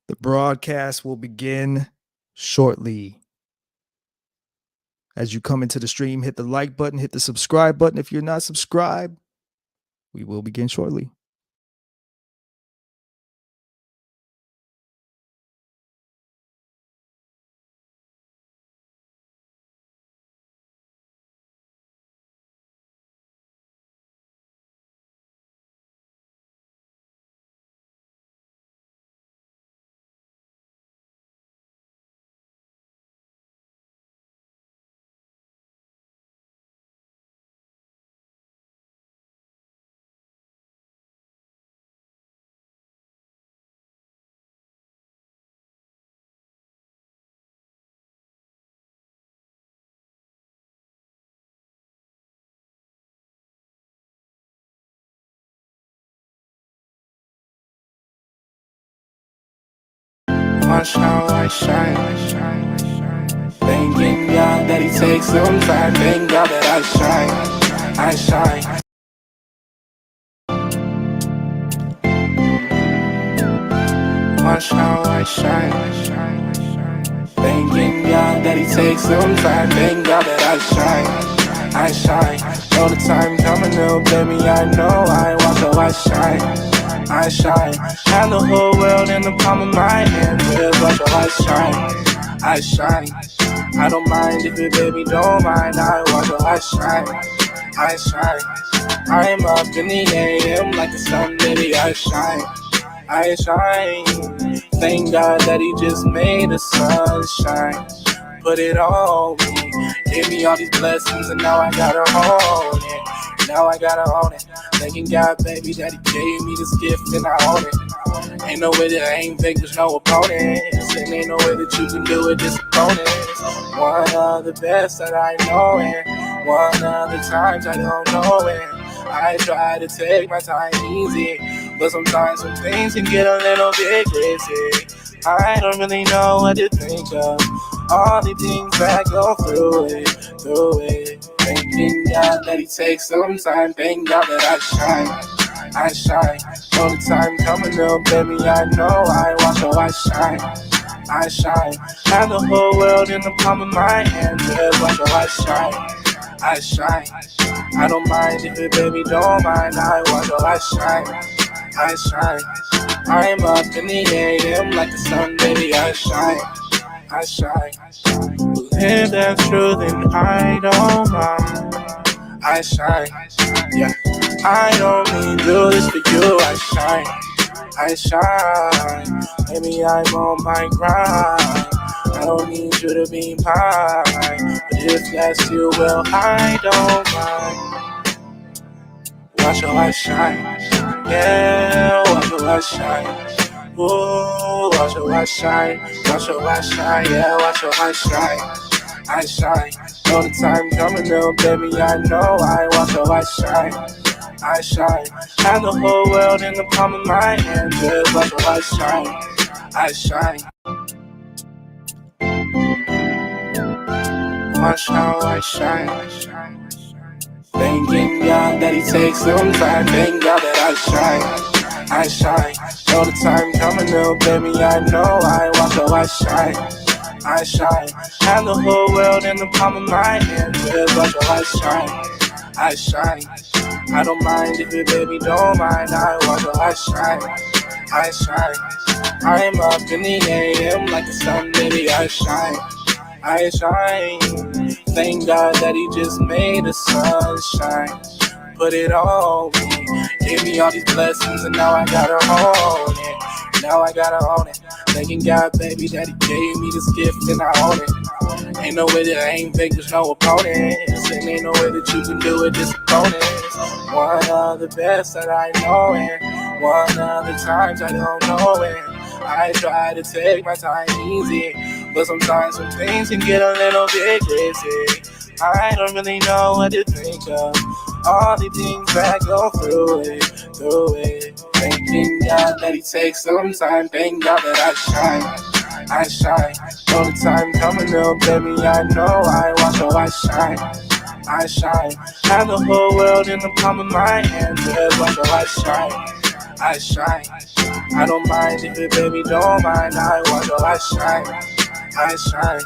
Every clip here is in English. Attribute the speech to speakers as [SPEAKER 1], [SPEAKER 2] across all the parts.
[SPEAKER 1] The broadcast will begin shortly. As you come into the stream, hit the like button, hit the subscribe button. If you're not subscribed, we will begin shortly.
[SPEAKER 2] Watch how I shine. Thanking God that He takes some time. Thank God that I shine. I shine. Watch how I shine. Thanking God that He takes some time. Thank God that I shine. I shine. Know the time coming, little baby. I know I watch how I shine. I shine. Have the whole world in the palm of my hand. Just watch how I shine. I shine. I don't mind if your baby don't mind. I watch how I shine. I shine. I'm up in the AM like the sun, baby. I shine. I shine. Thank God that He just made the sun shine. Put it on me. Gave me all these blessings and now I gotta own it. Now I gotta own it. Thanking God, baby, that He gave me this gift and I own it. Ain't no way that I ain't vanquish no opponents. And ain't no way that you can do it, disappointments. One of the best that I know and one of the times I don't know it. I try to take my time easy, but sometimes some things can get a little bit crazy. I don't really know what to think of. All the things that go through it. Thanking God that He takes some time. Thank God that I shine. I shine. All the time coming, little baby. I know I watch how I shine. I shine. Have the whole world in the palm of my hand. Just watch how I shine. I shine. I don't mind if your baby don't mind. I watch how I shine. I shine. I'm up in the AM like the sun, baby. I shine. I shine. Live that truth and I don't mind. I shine. Yeah. I don't need to do this for you. I shine. I shine. Maybe I'm on my grind. I don't need you to be mine. But if that's you, well, I don't mind. Watch how I shine. Yeah, watch how I shine. Ooh, watch how I shine. Watch how I shine. Yeah, watch how I shine. I shine. Know the time coming, little baby. I know I watch how I shine. I shine. Have the whole world in the palm of my hand. Just watch how I shine. I shine. Watch how I shine. Thanking God that He takes some time. Thank God that I shine. I shine. Know the time coming, little baby. I know I watch how I shine. I shine. Have the whole world in the palm of my hand. Just watch how I shine. I shine. I don't mind if your baby don't mind. I watch how I shine. I shine. I'm up in the AM like the sun, baby. I shine. I shine. Thank God that He just made the sun shine. Put it on me. Gave me all these blessings and now I gotta own it. Now I gotta own it. Thanking God, baby, that He gave me this gift and I own it. Ain't no way that I ain't vanquish no opponents. And ain't no way that you can do it, disappointments. One of the best that I know and one of the times I don't know it. I try to take my time easy, but sometimes some things can get a little bit crazy. I don't really know what to think of. All the things that go through it. Thanking God that He takes some time. Thank God that I shine. I shine. Know the time coming, little baby. I know I watch how I shine. I shine. Have the whole world in the palm of my hand. Just watch how I shine. I shine. I don't mind if it, baby, don't mind. I watch how I shine. I shine.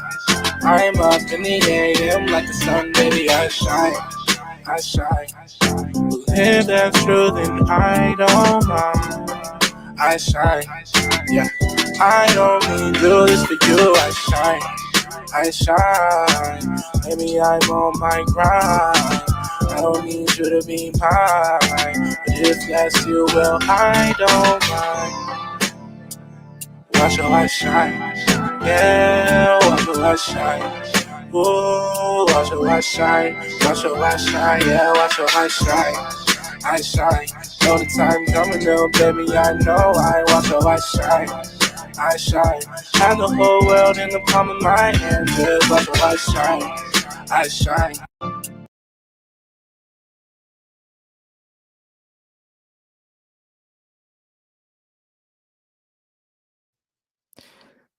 [SPEAKER 2] I'm up in the AM like the sun, baby. I shine. I shine. If that's true, then I don't mind. I shine. Yeah. I don't need do this for you. I shine. I shine. Maybe I'm on my grind. I don't need you to be mine. But if that's you, well, I don't mind. Watch how I shine. Yeah, watch how I shine. Ooh, watch how I shine. Watch how I shine. Yeah, watch how I shine. I shine. Know the time coming up, baby. I know I watch how I shine. I shine. Have the whole world in the palm of my hand. Just watch how I shine. I shine.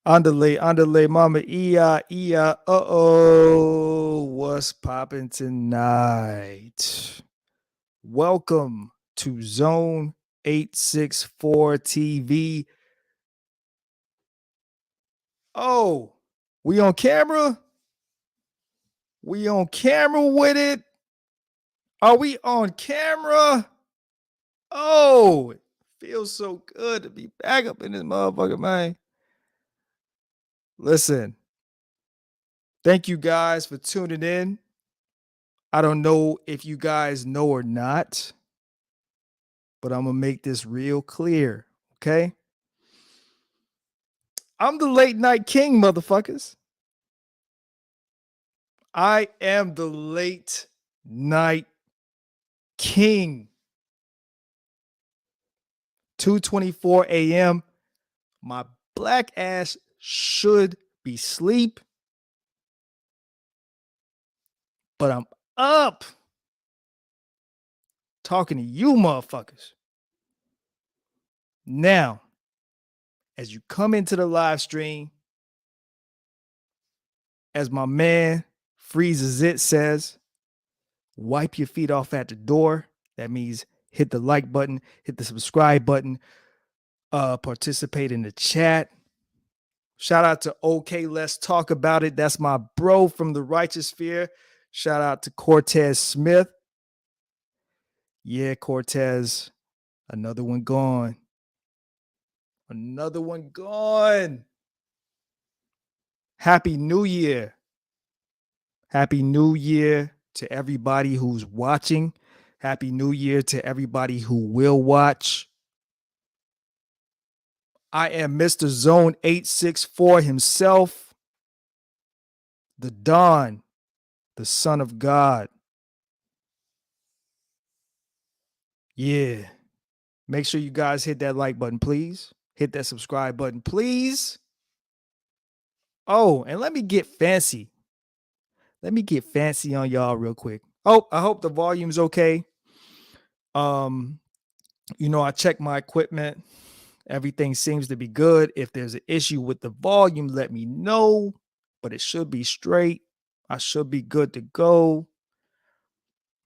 [SPEAKER 1] Underlay, mama, what's popping tonight? Welcome to Zone 864 TV. Oh, we on camera? We on camera with it? Are we on camera? Oh, it feels so good to be back up in this motherfucker, man. Listen, thank you guys for tuning in. I don't know if you guys know or not, but I'm going to make this real clear, okay? I'm the late night king, motherfuckers. I am the late night king. 2:24 a.m. My black ass should be asleep, but I'm up talking to you motherfuckers. Now, as you come into the live stream, as my man Freezes It says, wipe your feet off at the door. That means hit the like button, hit the subscribe button, participate in the chat. Shout out to OK, Let's Talk About It. That's my bro from the Righteous Sphere. Shout out to Cortez Smith. Yeah, Cortez, another one gone. Another one gone. Happy New Year. Happy New Year to everybody who's watching. Happy New Year to everybody who will watch. I am Mr. Zone 864 himself, the Don, the Son of God. Yeah. Make sure you guys hit that like button, please. Hit that subscribe button, please. Oh, and let me get fancy. Let me get fancy on y'all real quick. Oh, I hope the volume's okay. I checked my equipment. Everything seems to be good. If there's an issue with the volume, let me know. But it should be straight. I should be good to go.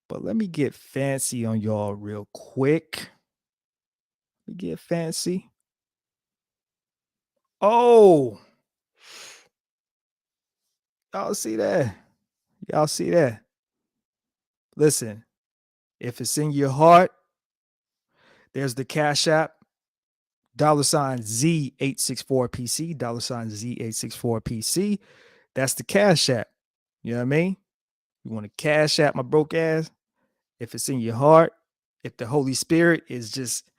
[SPEAKER 1] But let me get fancy on y'all real quick. Let me get fancy. Oh, y'all see that? Y'all see that? Listen, if it's in your heart, there's the Cash App, $Z864PC, $Z864PC. That's the Cash App. You know what I mean? You want to Cash App my broke ass? If it's in your heart, if the Holy Spirit is just,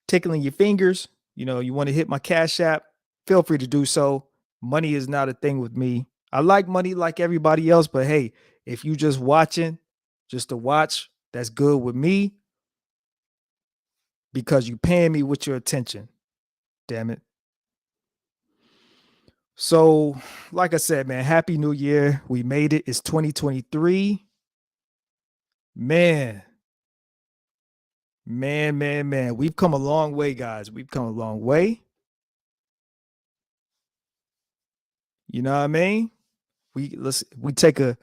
[SPEAKER 1] tickling your fingers, you want to hit my Cash App, feel free to do so. Money is not a thing with me. I like money like everybody else, but hey, if you just watching, just to watch, that's good with me because you paying me with your attention. Damn it. So, like I said, man, happy new year. We made it. It's 2023. Man, man. We've come a long way, guys. We've come a long way. You know what I mean? We take a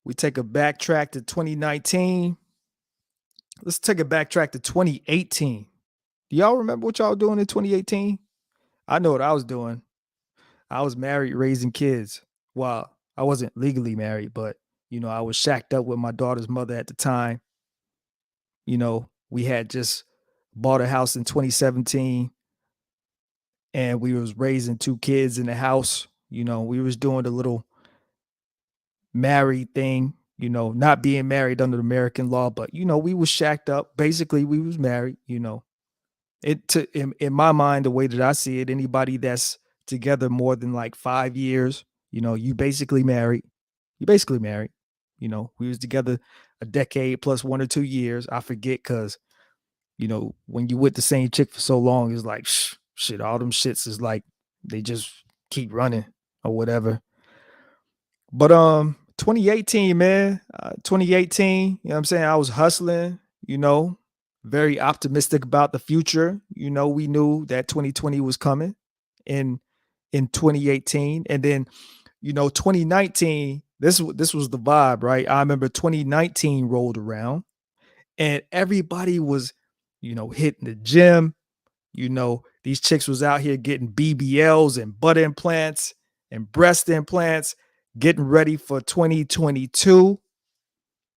[SPEAKER 1] backtrack to 2019. Let's take a backtrack to 2018. Do y'all remember what y'all doing in 2018? I know what I was doing. I was married, raising kids. Well, I wasn't legally married, but I was shacked up with my daughter's mother at the time. We had just bought a house in 2017 and we was raising two kids in the house. We was doing the little married thing, not being married under American law, but we was shacked up. Basically, we was married. In my mind, the way that I see it, anybody that's together more than like 5 years, you basically married. You basically married. We was together a decade plus 1 or 2 years. I forget because when you with the same chick for so long, it's like shit. All them shits is like they just keep running or whatever. But 2018, man, 2018. You know what I'm saying? I was hustling. You know, very optimistic about the future. We knew that 2020 was coming in 2018, and then 2019. This was the vibe, right? I remember 2019 rolled around, and everybody was hitting the gym. These chicks was out here getting BBLs and butt implants and breast implants, getting ready for 2022.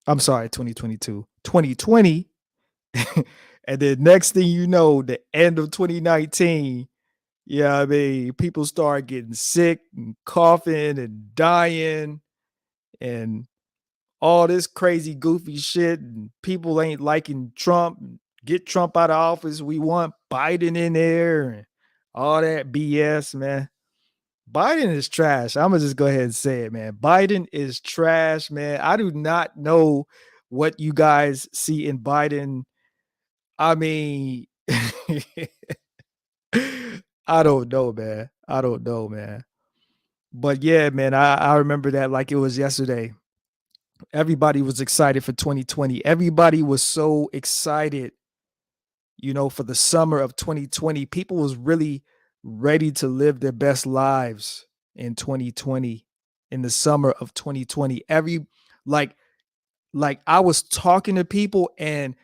[SPEAKER 1] I'm sorry, 2022, 2020. And then next thing you know, the end of 2019, yeah, I mean, people start getting sick and coughing and dying and all this crazy goofy shit, and people ain't liking Trump. Get Trump out of office. We want Biden in there and all that BS, man. Biden is trash. I'm gonna just go ahead and say it, man. Biden is trash, man. I do not know what you guys see in Biden. I mean, I don't know, man. I don't know, man. But yeah, man, I remember that like it was yesterday. Everybody was excited for 2020. Everybody was so excited, for the summer of 2020. People was really ready to live their best lives in 2020, in the summer of 2020. Like like I was talking to people, and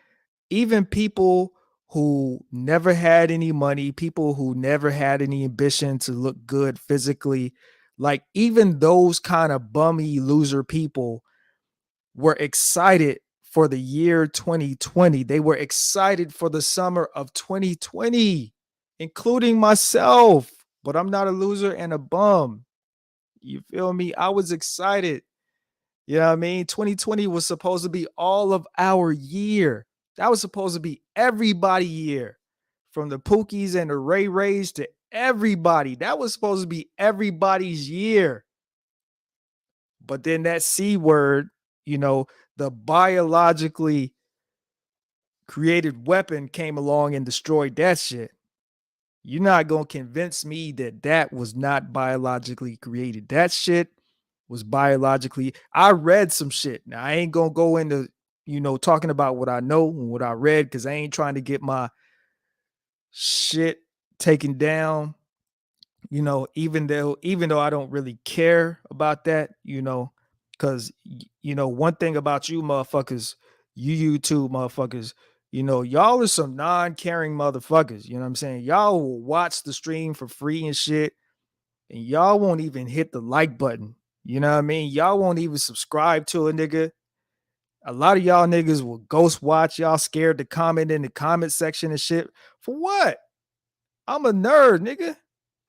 [SPEAKER 1] even people who never had any money, people who never had any ambition to look good physically, like even those kind of bummy loser people were excited for the year 2020. They were excited for the summer of 2020, including myself. But I'm not a loser and a bum. You feel me? I was excited. You know what I mean? 2020 was supposed to be all of our year. That was supposed to be everybody year. From the Pookies and the Ray Rays to everybody. That was supposed to be everybody's year. But then that C word, the biologically created weapon came along and destroyed that shit. You're not going to convince me that that was not biologically created. That shit was biologically. I read some shit. Now, I ain't going to go into, talking about what I know and what I read because I ain't trying to get my shit taken down. Even though I don't really care about that, because one thing about you motherfuckers, you YouTube motherfuckers, y'all are some non-caring motherfuckers. You know what I'm saying? Y'all will watch the stream for free and shit, and y'all won't even hit the like button. You know what I mean? Y'all won't even subscribe to a nigga. A lot of y'all niggas will ghost watch. Y'all scared to comment in the comment section and shit. For what? I'm a nerd, nigga.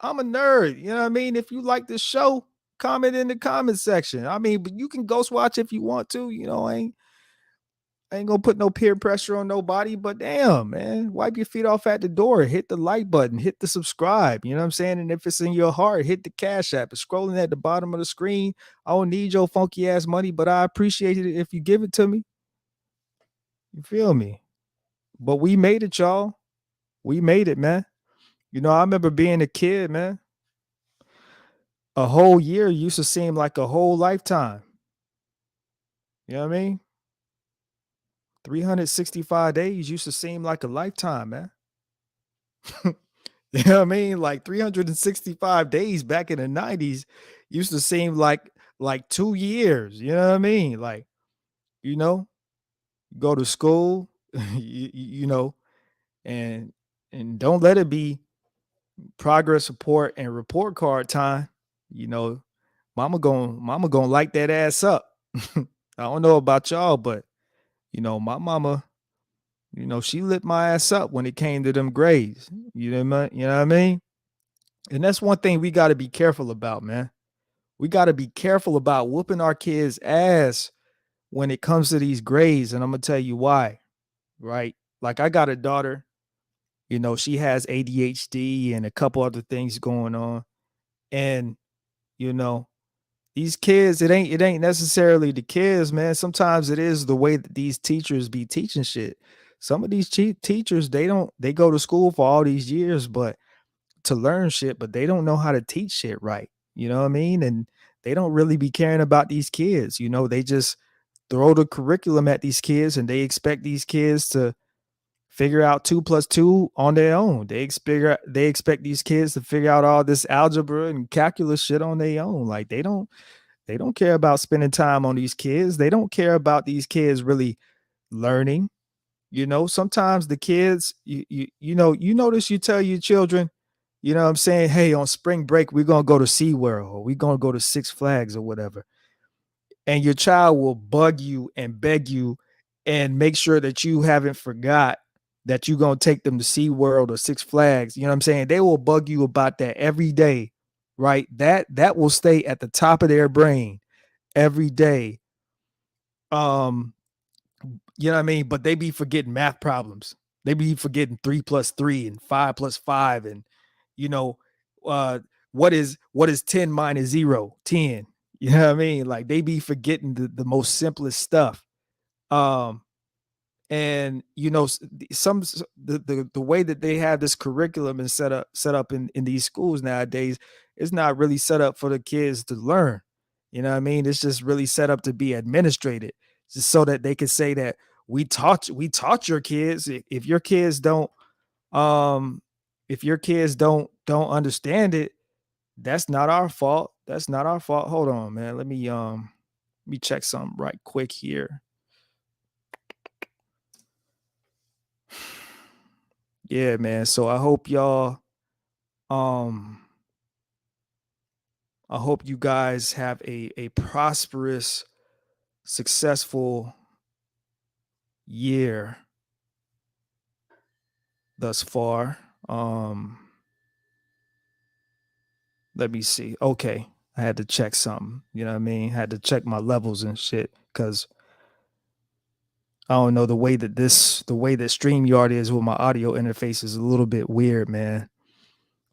[SPEAKER 1] I'm a nerd. You know what I mean? If you like this show, comment in the comment section. I mean, but you can ghost watch if you want to. I ain't gonna put no peer pressure on nobody. But damn, man, wipe your feet off at the door. Hit the like button. Hit the subscribe. You know what I'm saying? And if it's in your heart, hit the Cash App. It's scrolling at the bottom of the screen. I don't need your funky ass money, but I appreciate it if you give it to me. You feel me? But we made it, y'all. We made it, man. I remember being a kid, man. A whole year used to seem like a whole lifetime. You know what I mean? 365 days used to seem like a lifetime, man. You know what I mean? Like 365 days back in the 90s used to seem like 2 years. You know what I mean? Like, you go to school, you know, and don't let it be progress report and report card time. You know, mama gonna light that ass up. I don't know about y'all, but my mama, she lit my ass up when it came to them grades. You know what I mean? And that's one thing we got to be careful about, man. We got to be careful about whooping our kids' ass when it comes to these grades, and I'm gonna tell you why. Right? Like I got a daughter. She has ADHD and a couple other things going on, and you know, these kids, it ain't necessarily the kids, man. Sometimes it is the way that these teachers be teaching shit. Some of these teachers, they go to school for all these years, but to learn shit, but they don't know how to teach shit right. You know what I mean? And they don't really be caring about these kids. They just throw the curriculum at these kids and they expect these kids to figure out 2 plus 2 on their own. They expect these kids to figure out all this algebra and calculus shit on their own. Like they don't care about spending time on these kids. They don't care about these kids really learning. Sometimes the kids, you notice you tell your children, what I'm saying, hey, on spring break, we're gonna go to SeaWorld or we're gonna go to Six Flags or whatever. And your child will bug you and beg you and make sure that you haven't forgot that you're gonna take them to SeaWorld or Six Flags. You know what I'm saying? They will bug you about that every day, right? That will stay at the top of their brain every day. Um, you know what I mean? But they be forgetting math problems. They be forgetting 3 plus 3 and 5 plus 5 and you know, uh what is 10 minus 0? 10. You know what I mean? Like they be forgetting the most simplest stuff. Um and the way that they have this curriculum and set up in these schools nowadays is not really set up for the kids to learn. You know what I mean? It's just really set up to be administrated, just so that they can say that we taught your kids. If your kids um don't understand it, that's not our fault. That's not our fault. Hold on, man. Let me check something right quick here. Yeah, man. So um I hope you guys have a prosperous, successful year thus far. Let me see. Okay. I had to check something. You know what I mean? Had to check my levels and shit because I don't know, the way that StreamYard is with my audio interface is a little bit weird, man.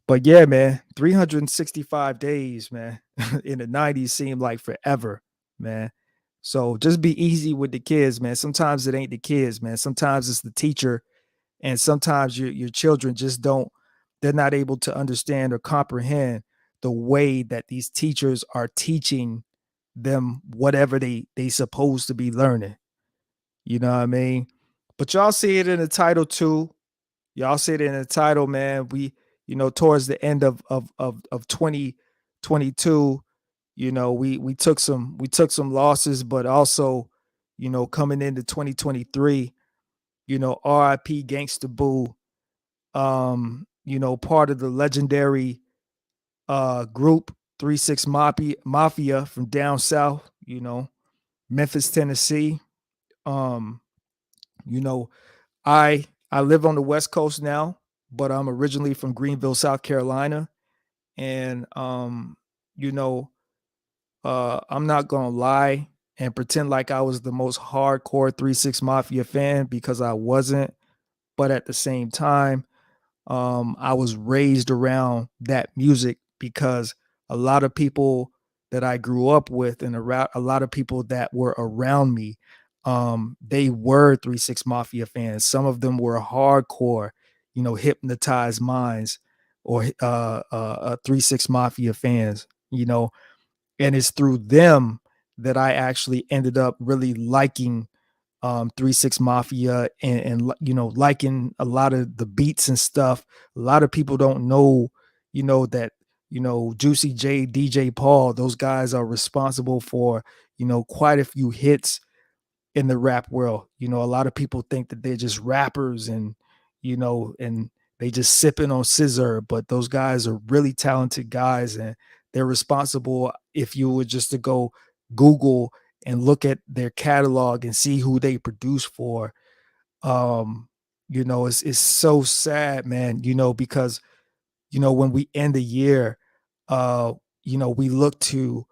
[SPEAKER 1] But yeah, man, 365 days, man. In the 90s seemed like forever, man. So just be easy with the kids, man. Sometimes it ain't the kids, man. Sometimes it's the teacher, and sometimes your children just don't they're not able to understand or comprehend the way that these teachers are teaching them whatever they supposed to be learning. You know what I mean? But y'all see it in the title too. Y'all see it in the title, man. Towards the end of 2022, we took some losses, but also, coming into 2023, RIP Gangsta Boo, part of the legendary group 36 Mafia from down south, Memphis, Tennessee. Um, you know, I live on the West Coast now, but I'm originally from Greenville, South Carolina, and you know, I'm not gonna lie and pretend like I was the most hardcore 36 Mafia fan because I wasn't. But at the same time, I was raised around that music because a lot of people that I grew up with and around a lot of people that were around me, they were 3 6 Mafia fans. Some of them were hardcore, hypnotized minds or 3 6 Mafia fans, and it's through them that I actually ended up really liking 3 6 Mafia and liking a lot of the beats and stuff. A lot of people don't know, that Juicy J, DJ Paul, those guys are responsible for quite a few hits in the rap world. A lot of people think that they're just rappers and they just sipping on scissor, but those guys are really talented guys and they're responsible. If you were just to go Google and look at their catalog and see who they produce for, it's so sad, man, because when we end the year, uh, we look to,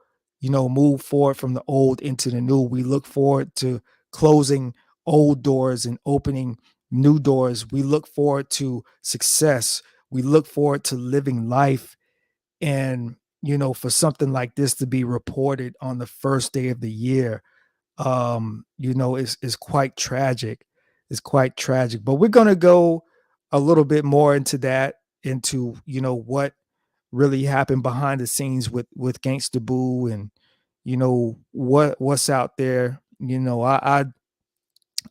[SPEAKER 1] move forward from the old into the new. We look forward to closing old doors and opening new doors. We look forward to success. We look forward to living life. And, for something like this to be reported on the first day of the year, is quite tragic. It's quite tragic. But we're gonna go a little bit more into that, into what really happened behind the scenes with Gangsta Boo, and what's out there.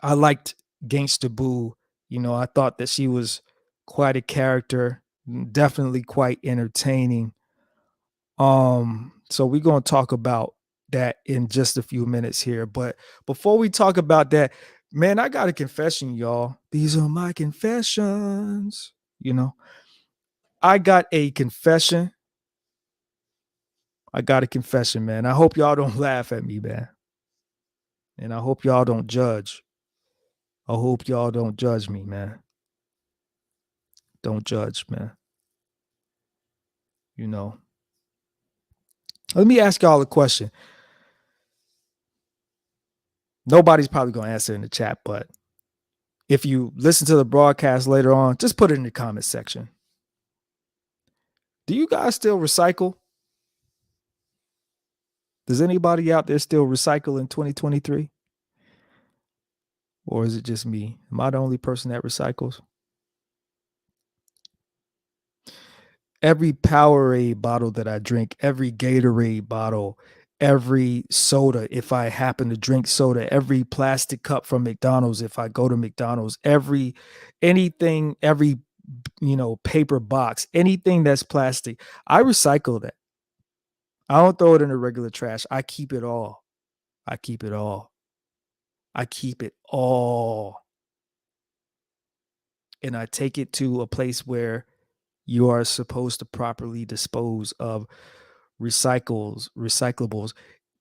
[SPEAKER 1] I liked Gangsta Boo. I thought that she was quite a character, definitely quite entertaining. So we're gonna talk about that in just a few minutes here. But before we talk about that, man, I got a confession, y'all. These are my confessions. I got a confession. I got a confession, man. I hope y'all don't laugh at me, man. And I hope y'all don't judge. I hope y'all don't judge me, man. Don't judge, man. You know. Let me ask y'all a question. Nobody's probably gonna answer in the chat, but if you listen to the broadcast later on, just put it in the comment section. Do you guys still recycle? Does anybody out there still recycle in 2023? Or is it just me? Am I the only person that recycles? Every Powerade bottle that I drink, every Gatorade bottle, every soda, if I happen to drink soda, every plastic cup from McDonald's, if I go to McDonald's, anything, every paper box, anything that's plastic, I recycle that. I don't throw it in the regular trash. I keep it all. I keep it all. I keep it all. And I take it to a place where you are supposed to properly dispose of recyclables.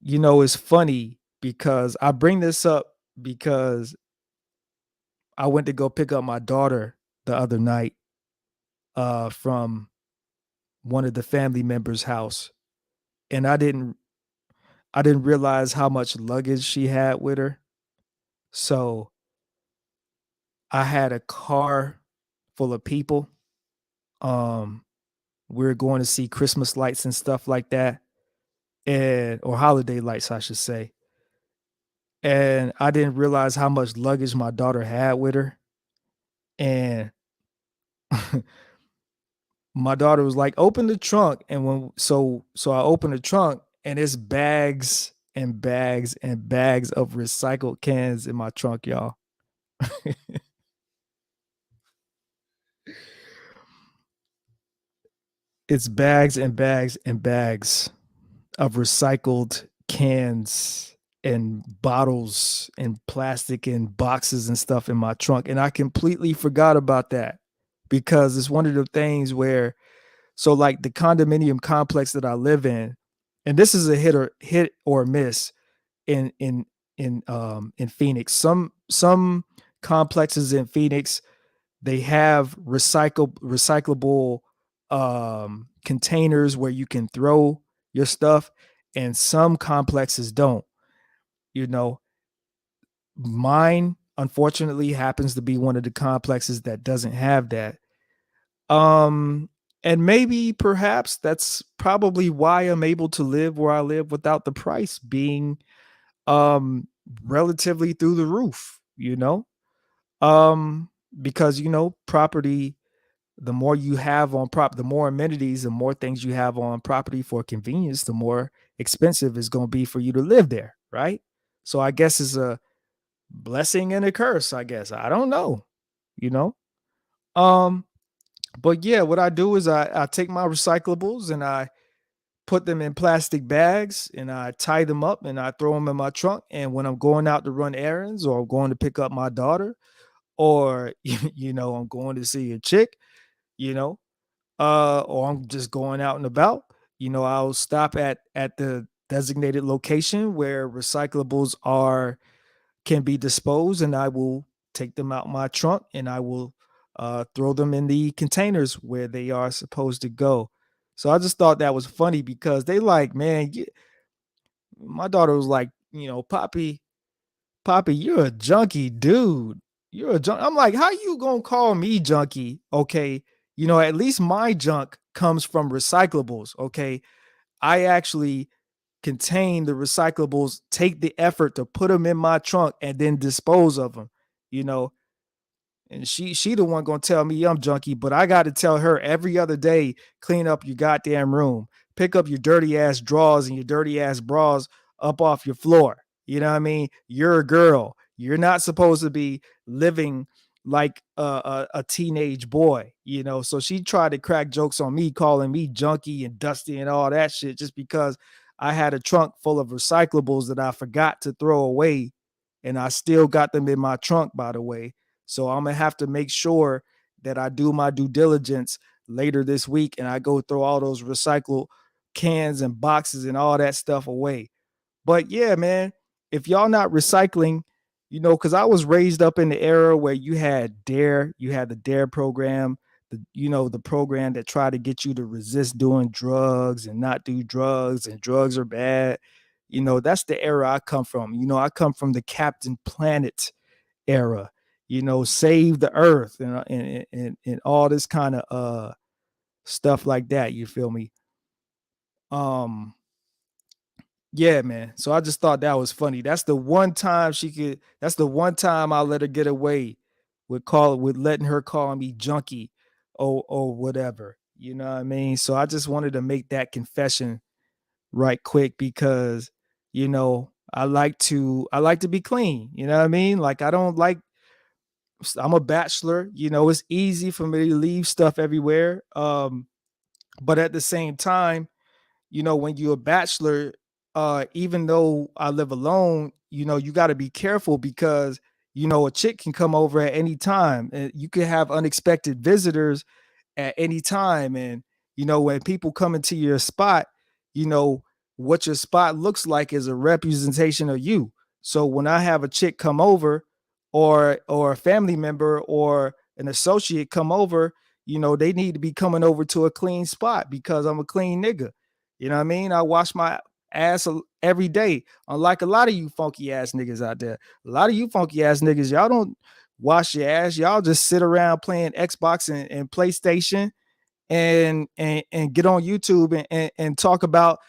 [SPEAKER 1] It's funny because I bring this up because I went to go pick up my daughter the other night from one of the family members' house, and I didn't realize how much luggage she had with her. So I had a car full of people. We are going to see Christmas lights and stuff like that, and or holiday lights, I should say. And I didn't realize how much luggage my daughter had with her. And my daughter was like, "Open the trunk." And so I opened the trunk, and it's bags and bags and bags of recycled cans in my trunk, y'all. It's bags and bags and bags of recycled cans and bottles and plastic and boxes and stuff in my trunk. And I completely forgot about that because it's one of the things where, so like the condominium complex that I live in, and this is a hit or miss in Phoenix. Some complexes in Phoenix, they have recyclable containers where you can throw your stuff, and some complexes don't. You know, Mine unfortunately happens to be one of the complexes that doesn't have that. Um, and maybe perhaps that's probably why I'm able to live where I live without the price being um relatively through the roof, because property, the more you have on the more amenities, the more things you have on property for convenience, the more expensive it's going to be for you to live there, right? So I guess it's a blessing and a curse, I guess. I don't know, you know. Um but yeah, what I do is I take my recyclables and I put them in plastic bags and I tie them up and I throw them in my trunk. And when I'm going out to run errands or I'm going to pick up my daughter or, I'm going to see a chick, you know, or I'm just going out and about, I'll stop at the designated location where recyclables are can be disposed, and I will take them out my trunk and I will throw them in the containers where they are supposed to go. So I just thought that was funny because they like, man, my daughter was like, Poppy, you're a junkie, dude. You're a junk. I'm like, how you gonna call me junkie? Okay, at least my junk comes from recyclables. Okay, I actually contain the recyclables, take the effort to put them in my trunk and then dispose of them. You know, and she the one gonna tell me I'm junky, but I got to tell her every other day, clean up your goddamn room, pick up your dirty ass drawers and your dirty ass bras up off your floor. You know what I mean? You're a girl. You're not supposed to be living like a teenage boy, So she tried to crack jokes on me, calling me junky and dusty and all that shit, just because I had a trunk full of recyclables that I forgot to throw away, and I still got them in my trunk, by the way. So I'm gonna have to make sure that I do my due diligence later this week and I go throw all those recycle cans and boxes and all that stuff away. But yeah, man, if y'all not recycling, because I was raised up in the era where you had Dare, you had the Dare program, the program that tried to get you to resist doing drugs and not do drugs, and drugs are bad. That's the era I come from. I come from the Captain Planet era, save the earth and all this kind of stuff like that. You feel me? Um, yeah, man. So I just thought that was funny. That's the one time I let her get away with letting her call me junkie or whatever. You know what I mean? So I just wanted to make that confession right quick because I like to be clean. You know what I mean? Like I don't like I'm a bachelor, it's easy for me to leave stuff everywhere. But at the same time, when you're a bachelor, even though I live alone, you got to be careful because, a chick can come over at any time. And you could have unexpected visitors at any time. And, when people come into your spot, you know, what your spot looks like is a representation of you. So when I have a chick come over or a family member or an associate come over, they need to be coming over to a clean spot because I'm a clean nigga. You know what I mean? I wash my ass every day. Unlike a lot of you funky ass niggas out there. A lot of you funky ass niggas, y'all don't wash your ass. Y'all just sit around playing Xbox and PlayStation and get on YouTube and talk about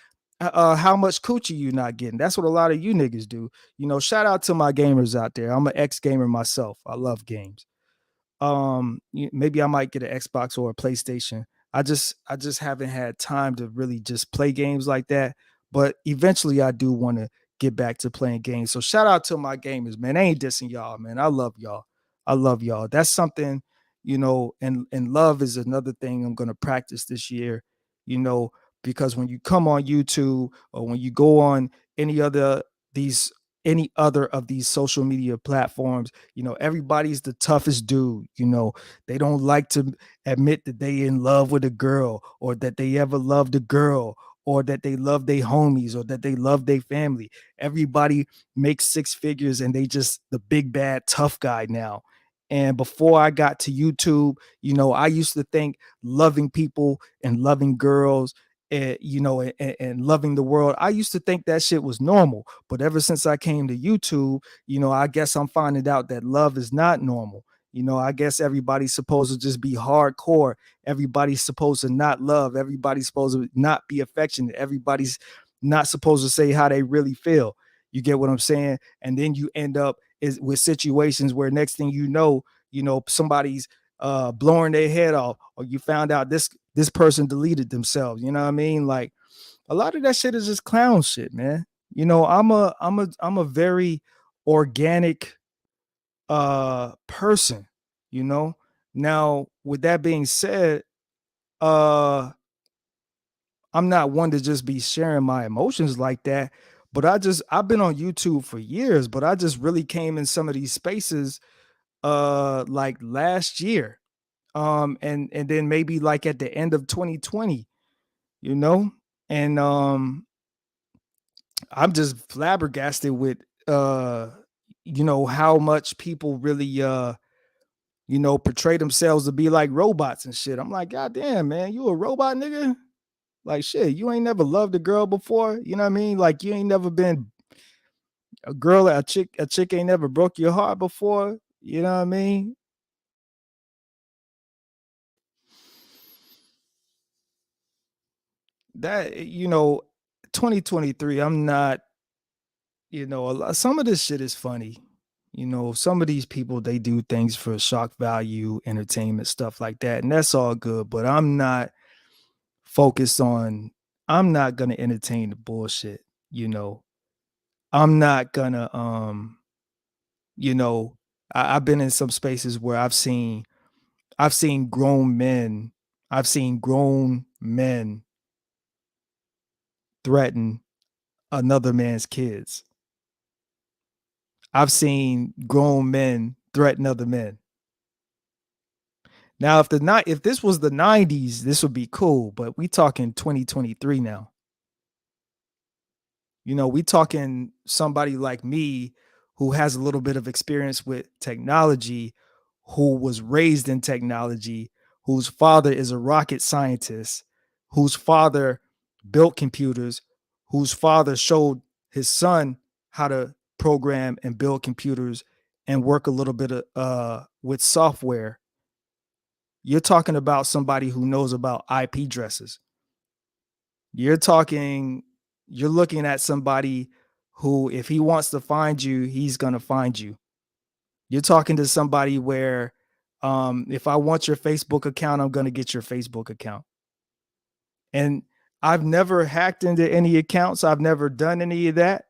[SPEAKER 1] how much coochie you not getting. That's what a lot of you niggas do. Shout out to my gamers out there. I'm an ex gamer myself. I love games. Maybe I might get an Xbox or a PlayStation. I just haven't had time to really just play games like that, but eventually I do want to get back to playing games. So shout out to my gamers, man. I ain't dissing y'all, man. I love y'all. I love y'all. That's something, and love is another thing I'm going to practice this year, you know because when you come on YouTube or when you go on any other these any other of these social media platforms, everybody's the toughest dude. They don't like to admit that they in love with a girl or that they ever loved a girl or that they love their homies or that they love their family. Everybody makes six figures and they just the big bad tough guy now. And before I got to YouTube, I used to think loving people and loving girls and loving the world. I used to think that shit was normal. But ever since I came to YouTube, I guess I'm finding out that love is not normal. I guess everybody's supposed to just be hardcore. Everybody's supposed to not love. Everybody's supposed to not be affectionate. Everybody's not supposed to say how they really feel. You get what I'm saying? And then you end up with situations where next thing somebody's blowing their head off, or you found out this person deleted themselves. You know what I mean? Like a lot of that shit is just clown shit, man. I'm a very organic person, you know. Now, with that being said, uh I'm not one to just be sharing my emotions like that. But I've been on YouTube for years, but I just really came in some of these spaces like last year. And then maybe like at the end of 2020, you know? And I'm just flabbergasted with uh how much people really portray themselves to be like robots and shit. I'm like, God damn, man, you a robot, nigga? Like shit, you ain't never loved a girl before. You know what I mean? Like you ain't never been a chick ain't never broke your heart before. You know what I mean? That 2023, I'm not, some of this shit is funny. Some of these people they do things for shock value, entertainment, stuff like that, and that's all good. But focused on I'm not gonna entertain the bullshit, you know. I'm not gonna you know, I've been in some spaces where I've seen grown men, I've seen grown men threaten another man's kids. I've seen grown men threaten other men. Now, if this was the 90s, this would be cool, but we talking 2023 now. We talking somebody like me who has a little bit of experience with technology, who was raised in technology, whose father is a rocket scientist, whose father built computers, whose father showed his son how to program and build computers and work a little bit of, with software. You're talking about somebody who knows about IP dresses. You're talking, you're looking at somebody who, if he wants to find you, he's going to find you. You're talking to somebody where, if I want your Facebook account, I'm going to get your Facebook account. And I've never hacked into any accounts. I've never done any of that.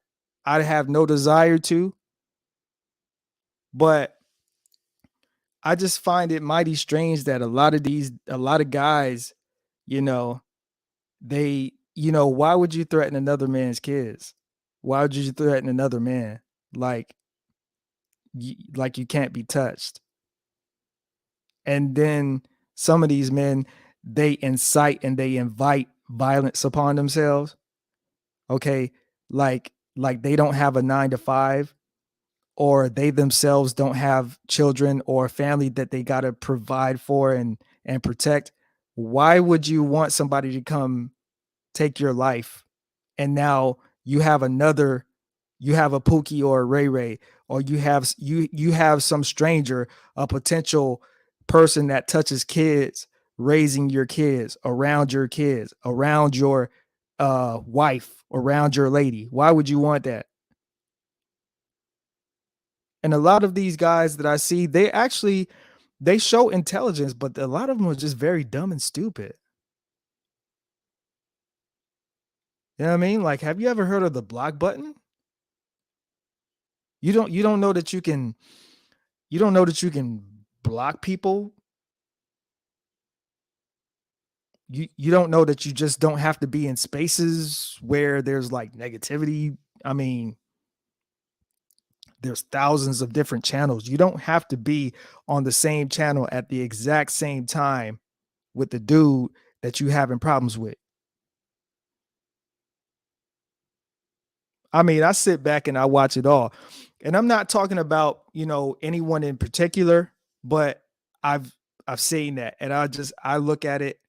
[SPEAKER 1] I have no desire to, but I just find it mighty strange that a lot of guys, you know, why would you threaten another man's kids? Why would you threaten another man? Like, like you can't be touched. And then some of these men, they incite and they invite violence upon themselves. Okay. Like they don't have a 9 to 5, or they themselves don't have children or family that they got to provide for and protect. Why would you want somebody to come take your life, and now you have a Pookie or a Ray Ray, or you have some stranger, a potential person that touches kids, raising your kids, around your wife, around your lady. Why would you want that? And a lot of these guys that I see, they show intelligence, but a lot of them are just very dumb and stupid. You know what I mean? Like, have you ever heard of the block button? You don't know that you don't know that you can block people. You don't know that you just don't have to be in spaces where there's like negativity. I mean, there's thousands of different channels. You don't have to be on the same channel at the exact same time with the dude that you having problems with. I mean, I sit back and I watch it all. And I'm not talking about, anyone in particular, but I've I've seen that, and I look at it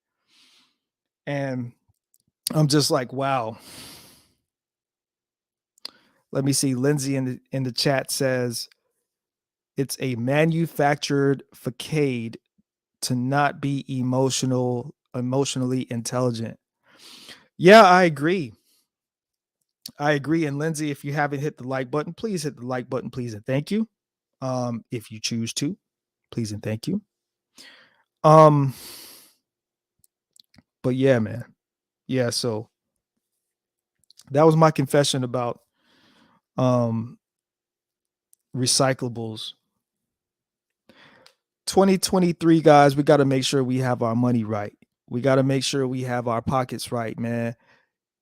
[SPEAKER 1] and I'm just like, wow. Let me see. Lindsay in the chat says it's a manufactured facade to not be emotionally intelligent. Yeah, I agree. I agree. And Lindsay, if you haven't hit the like button, please hit the like button, please and thank you. If you choose to, please and thank you. Um, but yeah, man. Yeah, so that was my confession about um recyclables. 2023, guys, we got to make sure we have our money right. We got to make sure we have our pockets right, man.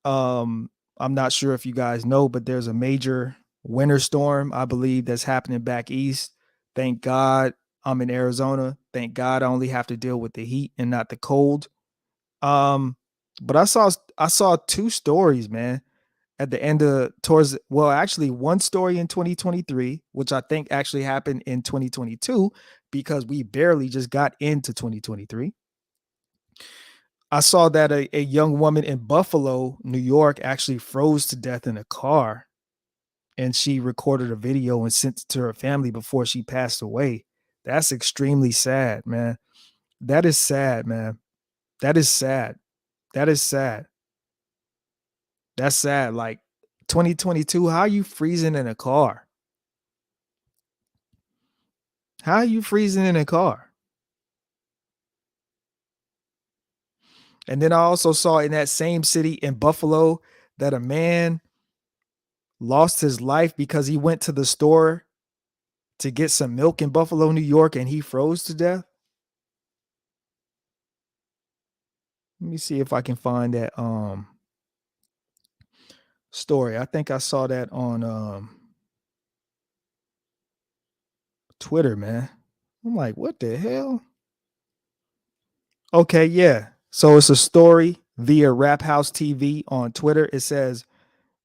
[SPEAKER 1] Um, I'm not sure if you guys know, but there's a major winter storm, I believe, that's happening back east. Thank God I'm in Arizona. Thank God I only have to deal with the heat and not the cold. Um, but I saw two stories, man, at the end of towards well, actually one story in 2023, which I think actually happened in 2022 because we barely just got into 2023. I saw that a young woman in Buffalo, New York, actually froze to death in a car, and she recorded a video and sent it to her family before she passed away. That's extremely sad, man. That is sad, man. That is sad. That is sad. That's sad. Like 2022, how are you freezing in a car? How are you freezing in a car? And then I also saw in that same city in Buffalo that a man lost his life because he went to the store to get some milk in Buffalo, New York, and he froze to death. Let me see if I can find that story. I think I saw that on Twitter, man. I'm like, what the hell? Okay, yeah. So it's a story via Rap House TV on Twitter. It says,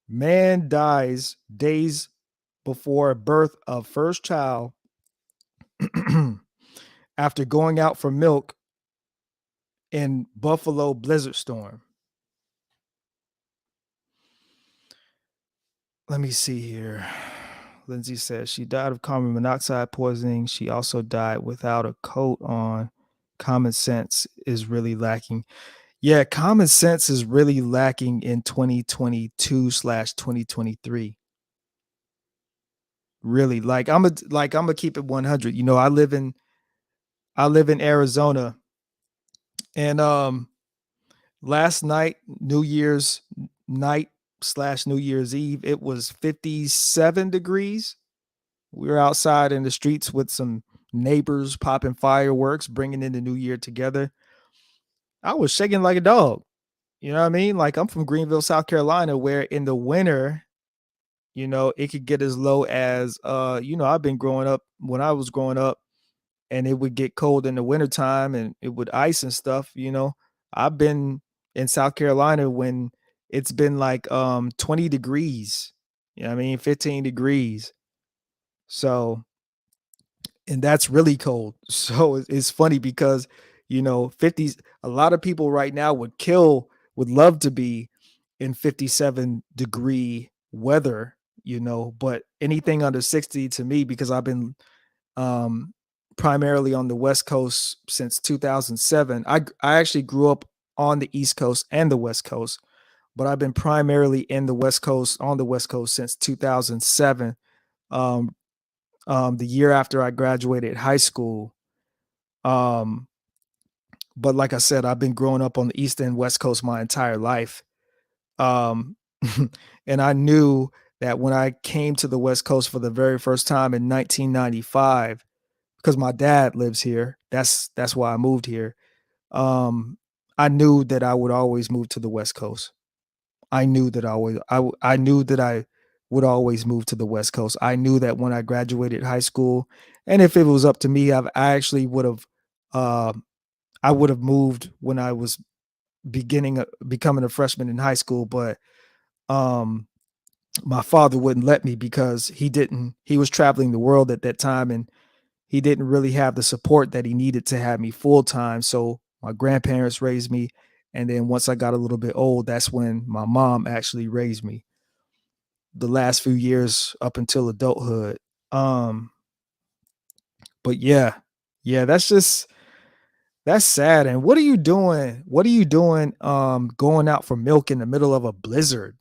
[SPEAKER 1] man dies days before birth of first child after going out for milk in Buffalo blizzard storm. Let me see here. Lindsay says she died of carbon monoxide poisoning. She also died without a coat on. Common sense is really lacking. Yeah, common sense is really lacking in 2022/2023. Really, like I'm gonna keep it 100. You know, I live in Arizona, and last night, New Year's night slash New Year's Eve, it was 57 degrees. We were outside in the streets with some neighbors popping fireworks, bringing in the new year together. I was shaking like a dog. You know what I mean? Like I'm from Greenville, South Carolina, where in the winter, it could get as low as I've been growing up when I was growing up and it would get cold in the wintertime and it would ice and stuff. I've been in South Carolina when it's been like 20 degrees. You know what I mean? 15 degrees. So, and that's really cold. So it's funny because 50s, a lot of people right now would love to be in 57-degree weather, but anything under 60 to me, because I've been um primarily on the West Coast since 2007. I actually grew up on the East Coast and the West Coast, but I've been primarily in the West Coast on the West Coast since 2007. Um the year after I graduated high school. Um, but like I said, I've been growing up on the East and West Coast my entire life. Um, and I knew that when I came to the West Coast for the very first time in 1995, because my dad lives here. That's why I moved here. Um, I knew that I would always move to the West Coast. I knew that I knew that I would always move to the West Coast. I knew that when I graduated high school, and if it was up to me, I actually uh, I would have moved when I was becoming a freshman in high school, but um, my father wouldn't let me because he was traveling the world at that time and he didn't really have the support that he needed to have me full time. So my grandparents raised me. And then once I got a little bit old, that's when my mom actually raised me the last few years up until adulthood. Um, but yeah, that's sad. And what are you doing? What are you doing going out for milk in the middle of a blizzard?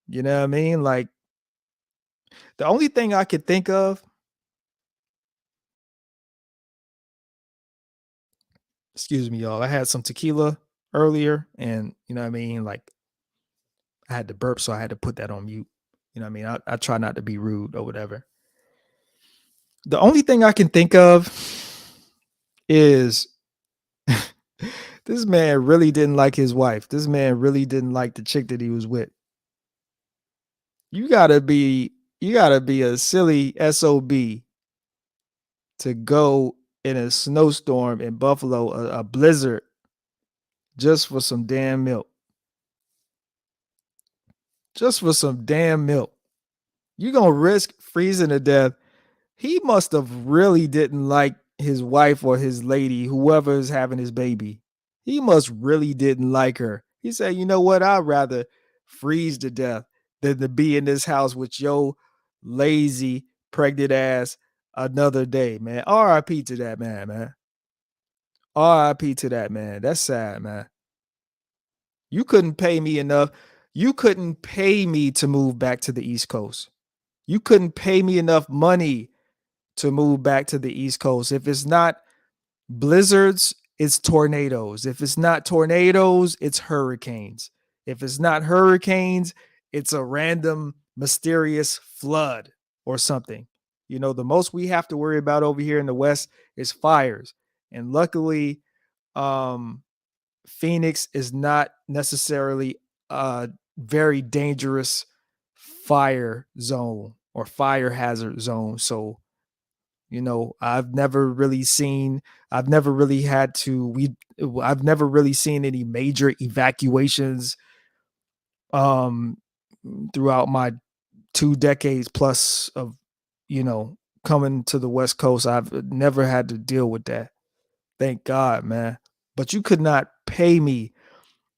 [SPEAKER 1] You know what I mean? Like the only thing I could think of, excuse me, y'all. I had some tequila earlier and you know what I mean? Like I had to burp, so I had to put that on mute. You know what I mean? I try not to be rude or whatever. The only thing I can think of is This man really didn't like his wife. This man really didn't like the chick that he was with. You gotta be you gotta be a silly SOB to go in a snowstorm in Buffalo, a blizzard, just for some damn milk. Just for some damn milk. You gonna risk freezing to death. He must have really didn't like his wife or his lady, whoever is having his baby. He must really didn't like her. He said, you know what? I'd rather freeze to death than to be in this house with your lazy, pregnant ass another day, man. RIP to that man, man. RIP to that man. That's sad, man. You couldn't pay me enough. You couldn't pay me to move back to the East Coast. You couldn't pay me enough money to move back to the East Coast. If it's not blizzards, it's tornadoes. If it's not tornadoes, it's hurricanes. If it's not hurricanes, it's a random mysterious flood or something. You know, the most we have to worry about over here in the West is fires. And luckily, um, Phoenix is not necessarily a very dangerous fire zone or fire hazard zone. So, you know, I've never really had to, I've never really seen any major evacuations um throughout my 2 decades plus of, you know, coming to the West Coast. I've never had to deal with that. Thank God, man. But you could not pay me.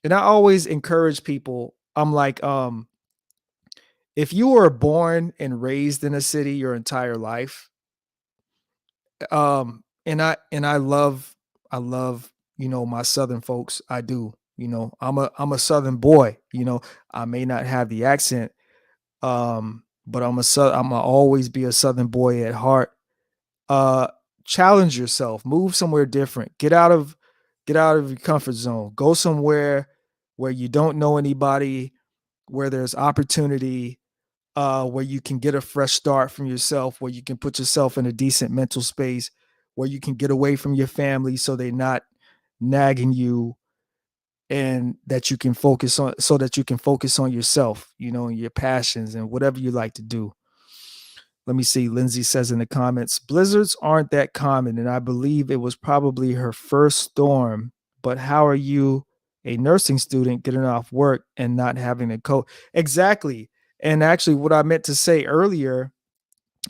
[SPEAKER 1] And I always encourage people, I'm like, if you were born and raised in a city your entire life, and I love, you know, my southern folks. I do. You know, I'm a southern boy, you know. I may not have the accent, but I'm a always be a southern boy at heart. Uh Challenge yourself, move somewhere different. Get out of your comfort zone. Go somewhere where you don't know anybody, where there's opportunity, where you can get a fresh start from yourself, where you can put yourself in a decent mental space, where you can get away from your family so they're not nagging you, and that you can focus on, so that you can focus on yourself, you know, and your passions and whatever you like to do. Let me see. Lindsay says in the comments, blizzards aren't that common, and I believe it was probably her first storm. But how are you, a nursing student, getting off work and not having a coat? Exactly. And actually, what I meant to say earlier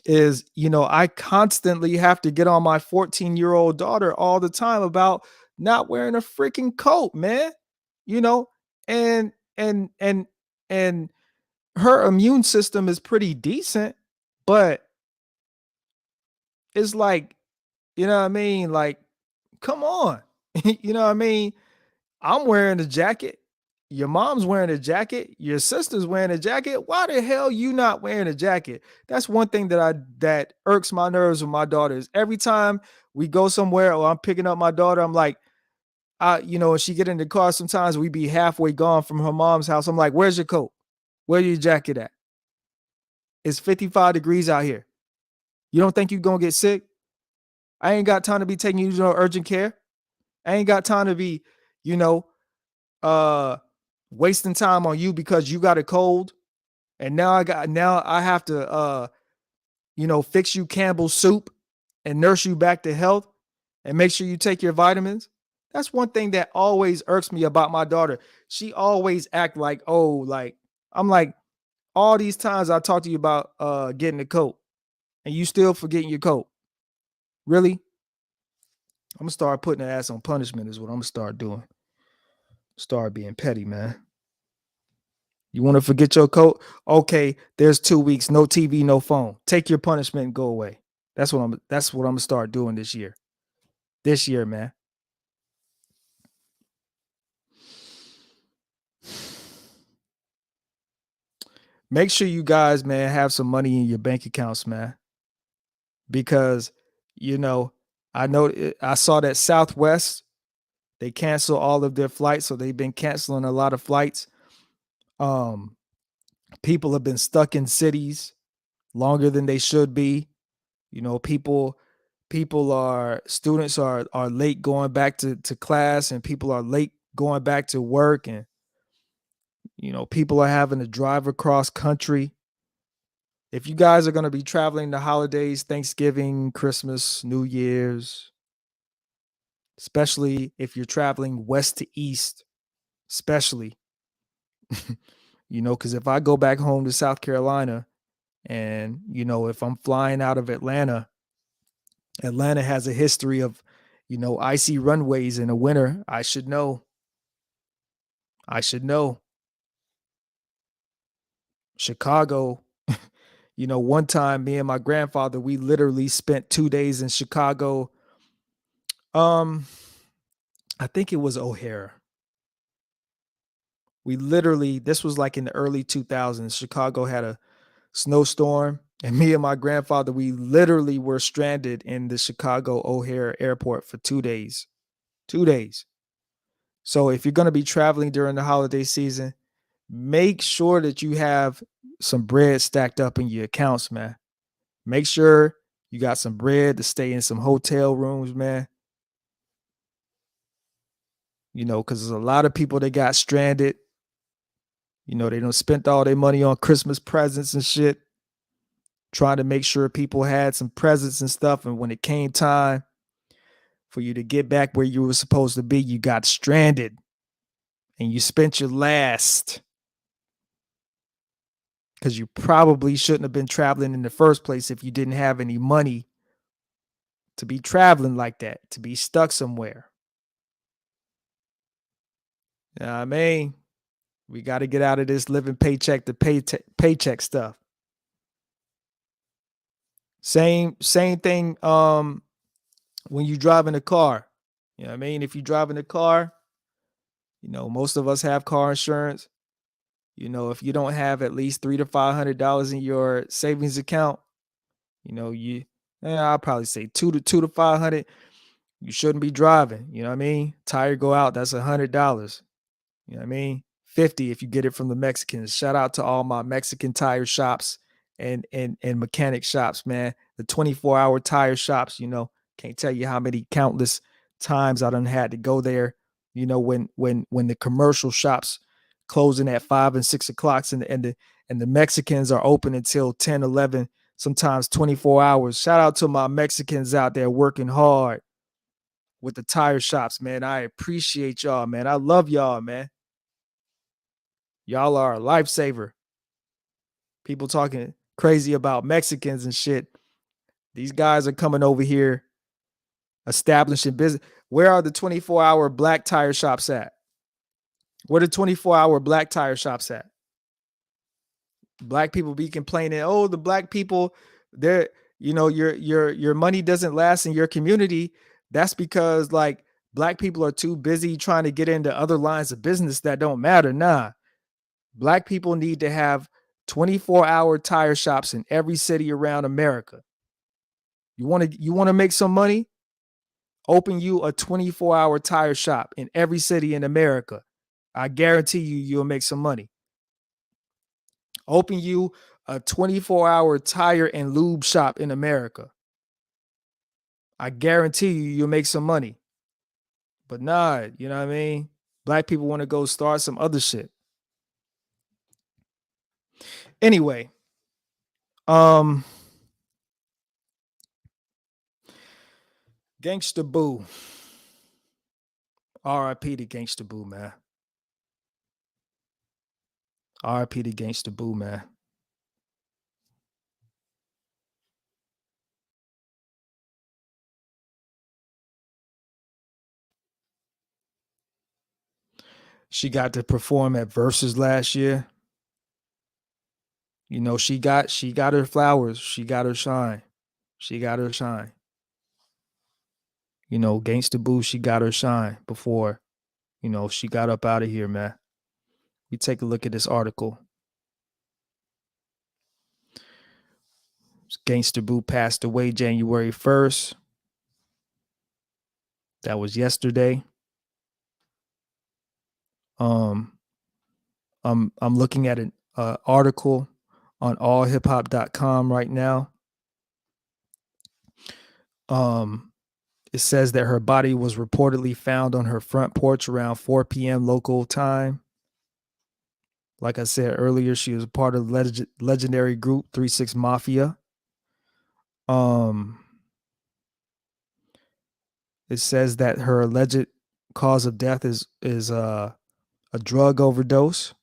[SPEAKER 1] is, you know, I constantly have to get on my 14-year-old daughter all the time about not wearing a freaking coat, man. You know, and and and and her immune system is pretty decent, but it's like, you know what I mean? Like, come on. You know what I mean? I'm wearing a jacket. Your mom's wearing a jacket. Your sister's wearing a jacket. Why the hell you not wearing a jacket? That's one thing that irks my nerves with my daughters. Every time we go somewhere or I'm picking up my daughter, I'm like, you know, when she get in the car, sometimes we be halfway gone from her mom's house. I'm like, where's your coat? Where's your jacket at? It's 55 degrees out here. You don't think you're gonna get sick? I ain't got time to be taking you to no urgent care. I ain't got time to be, you know, uh wasting time on you because you got a cold. And now I have to you know, fix you Campbell's soup and nurse you back to health and make sure you take your vitamins. That's one thing that always irks me about my daughter. She always act like, oh, like I'm like, all these times I talked to you about getting a coat and you still forgetting your coat. Really? I'm gonna start putting her ass on punishment is what I'm gonna start doing. Start being petty, man. You want to forget your coat? Okay, there's 2 weeks, no TV, no phone. Take your punishment and go away. That's what I'm gonna start doing this year. This year, man. Make sure you guys, man, have some money in your bank accounts, man. Because, you know, I saw that Southwest, they cancel all of their flights, so they've been canceling a lot of flights. Um, People have been stuck in cities longer than they should be. You know, students are late going back to class, and people are late going back to work, and people are having to drive across country. If you guys are going to be traveling the holidays, Thanksgiving, Christmas, New Year's, especially if you're traveling west to east, especially, because if I go back home to South Carolina, and if I'm flying out of Atlanta, Atlanta has a history of icy runways in the winter. I should know. Chicago, one time me and my grandfather, we literally spent 2 days in Chicago. um I think it was O'Hare. This was like in the early 2000s. Chicago had a snowstorm, and me and my grandfather, we literally were stranded in the Chicago O'Hare airport for 2 days. 2 days. So if you're going to be traveling during the holiday season, make sure that you have some bread stacked up in your accounts, man. Make sure you got some bread to stay in some hotel rooms, man. Because there's a lot of people that got stranded. They don't spent all their money on Christmas presents and shit, trying to make sure people had some presents and stuff. And when it came time for you to get back where you were supposed to be, you got stranded and you spent your last, because you probably shouldn't have been traveling in the first place if you didn't have any money to be traveling like that, to be stuck somewhere. You know what I mean? We got to get out of this living paycheck to paycheck stuff. Same thing when you drive in a car. You know what I mean? If you drive in a car, most of us have car insurance. If you don't have at least $300 to $500 in your savings account, I'll probably say two to 500. You shouldn't be driving. You know what I mean? Tire go out, that's $100. You know what I mean? 50 if you get it from the Mexicans. Shout out to all my Mexican tire shops and mechanic shops, man. The 24-hour tire shops, can't tell you how many countless times I done had to go there. When the commercial shops closing at 5 and 6 o'clock, and the Mexicans are open until 10, 11, sometimes 24 hours. Shout out to my Mexicans out there working hard with the tire shops, man. I appreciate y'all, man. I love y'all, man. Y'all are a lifesaver. People talking crazy about Mexicans and shit. These guys are coming over here, establishing business. Where are the 24-hour black tire shops at? Where the 24-hour black tire shops at? Black people be complaining, oh, the black people, they're, your money doesn't last in your community. That's because like black people are too busy trying to get into other lines of business that don't matter. Nah. Black people need to have 24-hour tire shops in every city around America. You want to make some money? Open you a 24-hour tire shop in every city in America. I guarantee you'll make some money. Open you a 24-hour tire and lube shop in America. I guarantee you'll make some money. But nah, you know what I mean? Black people want to go start some other shit. Anyway, Gangsta Boo. R.I.P. to Gangsta Boo, man. R.I.P. to Gangsta Boo, man. She got to perform at Versus last year. She got her flowers. She got her shine. She got her shine. Gangsta Boo, she got her shine before, she got up out of here, man. We take a look at this article. Gangsta Boo passed away January 1st. That was yesterday. I'm looking at an article on allhiphop.com right now. Um, it says that her body was reportedly found on her front porch around 4 p.m. local time. Like I said earlier, she was a part of the legendary group 3 6 Mafia. Um, it says that her alleged cause of death is a drug overdose.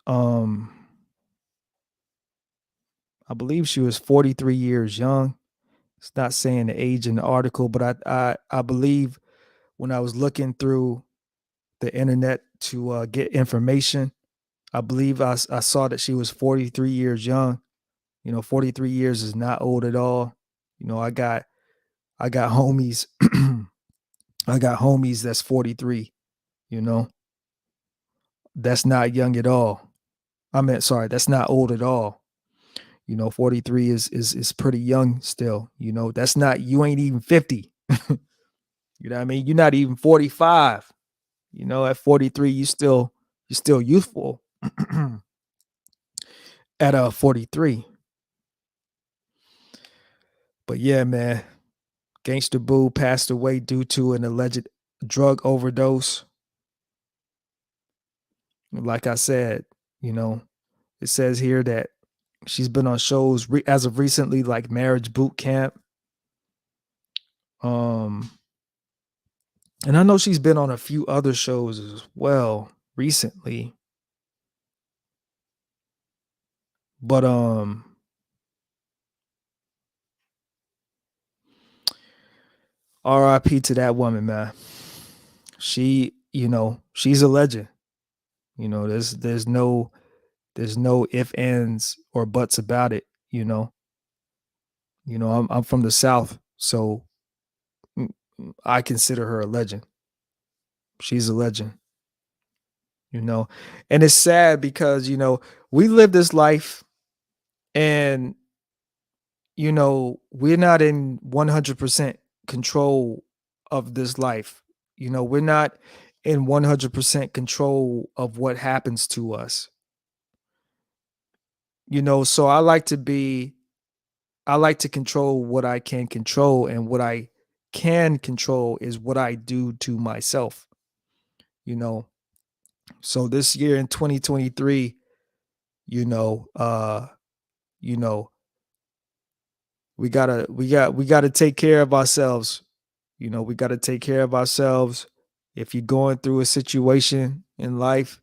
[SPEAKER 1] Um, I believe she was 43 years young. It's not saying the age in the article, but I believe when I was looking through the internet to get information, I believe I saw that she was 43 years young. 43 years is not old at all. I got homies. I got homies that's 43. You know, that's not young at all. I meant sorry, that's not old at all. 43 is pretty young still. That's not you ain't even 50. You know what I mean? You're not even 45. At 43, you're still youthful at 43. But yeah, man, Gangster Boo passed away due to an alleged drug overdose. Like I said, you know, it says here that she's been on shows as of recently, like Marriage Boot Camp. Um, and I know she's been on a few other shows as well recently. But RIP to that woman, man. She's a legend. There's no if, ands, or buts about it. I'm from the South, so I consider her a legend. She's a legend, you know. And it's sad because, we live this life and, we're not in 100% control of this life. We're not in 100% control of what happens to us. So I like to control what I can control, and what I can control is what I do to myself, you know. So this year in 2023, you know, uh, you know, we gotta take care of ourselves. We gotta take care of ourselves. If you're going through a situation in life,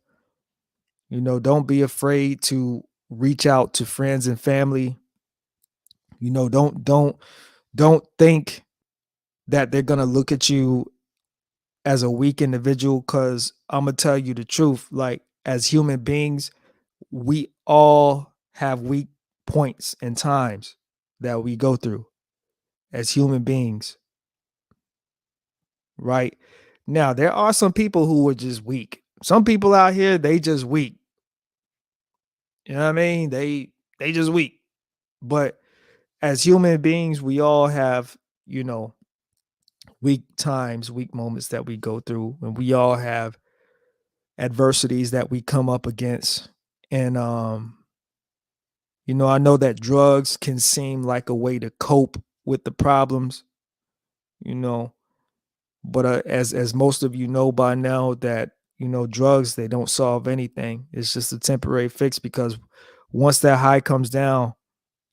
[SPEAKER 1] don't be afraid to reach out to friends and family. Don't think that they're gonna look at you as a weak individual, because I'm gonna tell you the truth. Like, as human beings, we all have weak points and times that we go through as human beings, right? Now, there are some people who are just weak. Some people out here, they just weak. You know what I mean? They just weak. But as human beings, we all have, you know, weak times, weak moments that we go through, and we all have adversities that we come up against. And I know that drugs can seem like a way to cope with the problems, you know, but as most of you know by now, that drugs, they don't solve anything. It's just a temporary fix, because once that high comes down,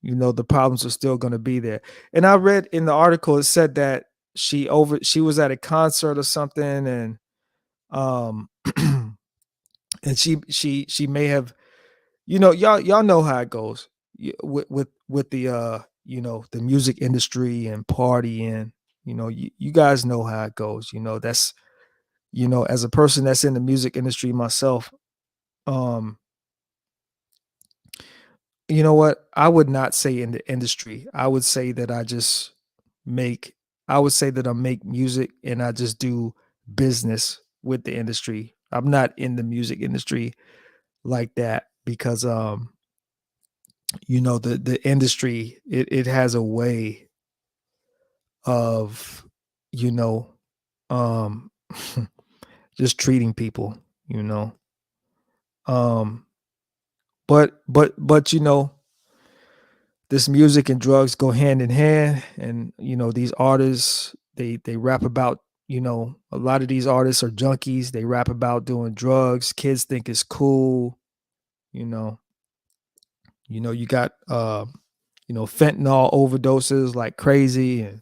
[SPEAKER 1] the problems are still going to be there. And I read in the article, it said that she was at a concert or something, and um and she may have, y'all know how it goes, with the the music industry and partying. You guys know how it goes. That's, as a person that's in the music industry myself, um you know what, I would not say in the industry. I would say that make I would say that I make music, and I just do business with the industry. I'm not in the music industry like that, because the industry, it has a way of, you know um just treating people, you know um but this music and drugs go hand in hand, and these artists, they rap about, a lot of these artists are junkies. They rap about doing drugs. Kids think it's cool. you know you got fentanyl overdoses like crazy. And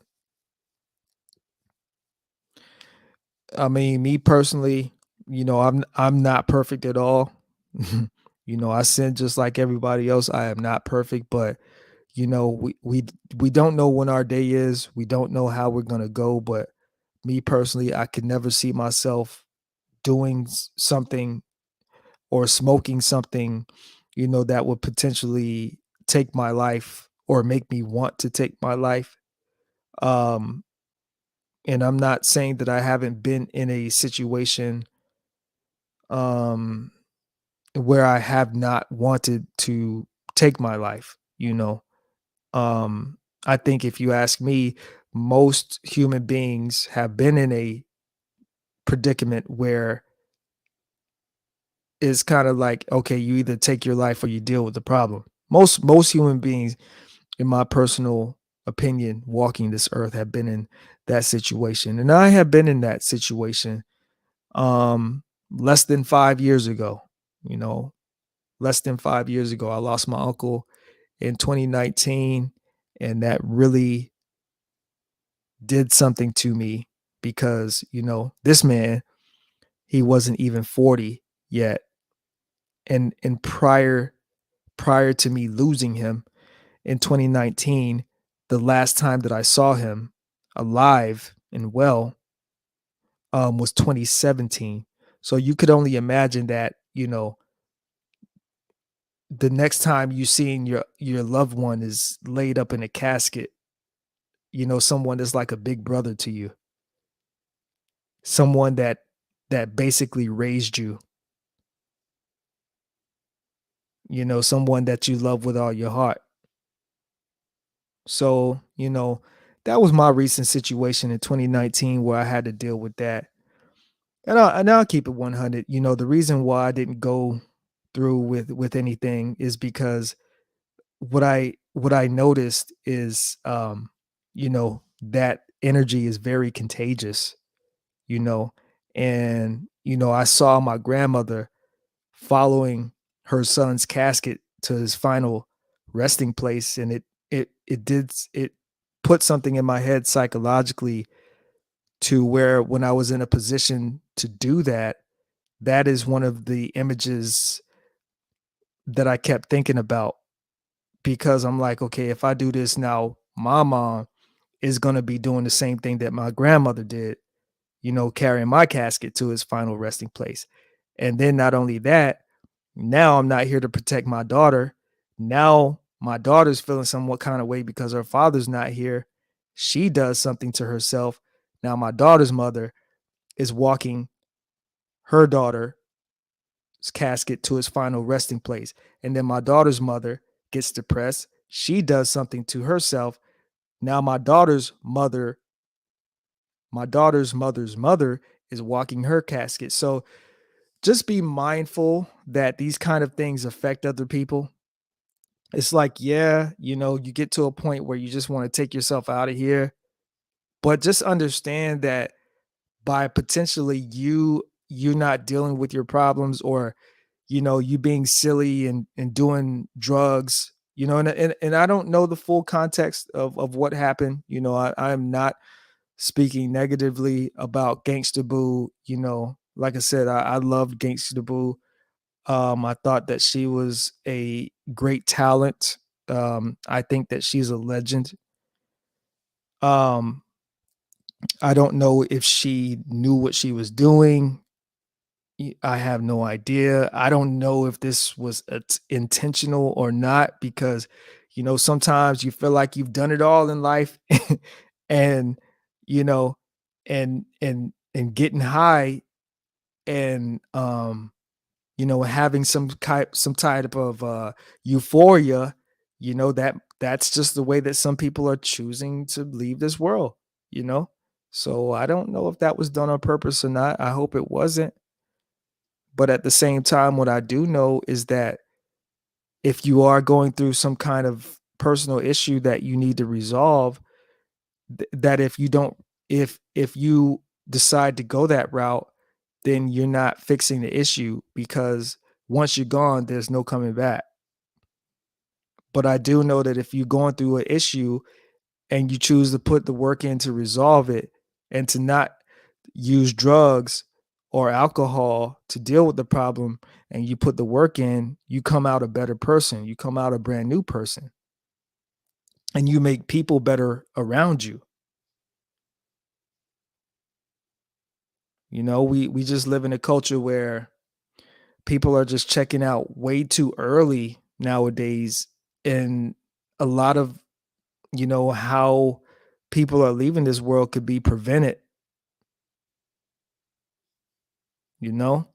[SPEAKER 1] I mean, me personally, I'm not perfect at all. I sin just like everybody else. I am not perfect, but we don't know when our day is. We don't know how we're gonna go. But me personally, I could never see myself doing something or smoking something, that would potentially take my life or make me want to take my life. Um, and I'm not saying that I haven't been in a situation um where I have not wanted to take my life. I think if you ask me, most human beings have been in a predicament where it's kind of like, okay, you either take your life or you deal with the problem. Most human beings, in my personal opinion, walking this earth have been in that situation. And I have been in that situation less than 5 years ago. You know, less than 5 years ago, I lost my uncle in 2019, and that really did something to me because, this man, he wasn't even 40 yet. And prior to me losing him in 2019, the last time that I saw him alive and well was 2017. So you could only imagine that, the next time you seeing your loved one is laid up in a casket, someone that's like a big brother to you, someone that basically raised you, someone that you love with all your heart. So, that was my recent situation in 2019 where I had to deal with that. And I'll keep it 100. The reason why I didn't go through with anything is because what I noticed is that energy is very contagious, you know, and I saw my grandmother following her son's casket to his final resting place, and it put something in my head psychologically to where when I was in a position to do that, that is one of the images that I kept thinking about, because I'm like, okay, if I do this now, my mom is going to be doing the same thing that my grandmother did, carrying my casket to his final resting place. And then not only that, now I'm not here to protect my daughter. Now my daughter's feeling somewhat kind of way because her father's not here. She does something to herself. Now my daughter's mother is walking her daughter's casket to his final resting place. And then my daughter's mother gets depressed. She does something to herself. Now my daughter's mother's mother is walking her casket. So just be mindful that these kind of things affect other people. It's like, yeah, you get to a point where you just want to take yourself out of here, but just understand that by potentially you not dealing with your problems, or you being silly and doing drugs, and I don't know the full context of what happened. I'm not speaking negatively about Gangsta Boo. Like I said, I loved Gangsta Boo. I thought that she was a great talent. I think that she's a legend. Um, I don't know if she knew what she was doing. I have no idea. I don't know if this was intentional or not, because, sometimes you feel like you've done it all in life, and, you know, and getting high, and having some type of euphoria, that's just the way that some people are choosing to leave this world, you know. So I don't know if that was done on purpose or not. I hope it wasn't. But at the same time, what I do know is that if you are going through some kind of personal issue that you need to resolve, that if you don't, if you decide to go that route, then you're not fixing the issue, because once you're gone, there's no coming back. But I do know that if you're going through an issue and you choose to put the work in to resolve it, and to not use drugs or alcohol to deal with the problem, and you put the work in, you come out a better person. You come out a brand new person, and you make people better around you. We just live in a culture where people are just checking out way too early nowadays, and a lot of, how people are leaving this world could be prevented, you know?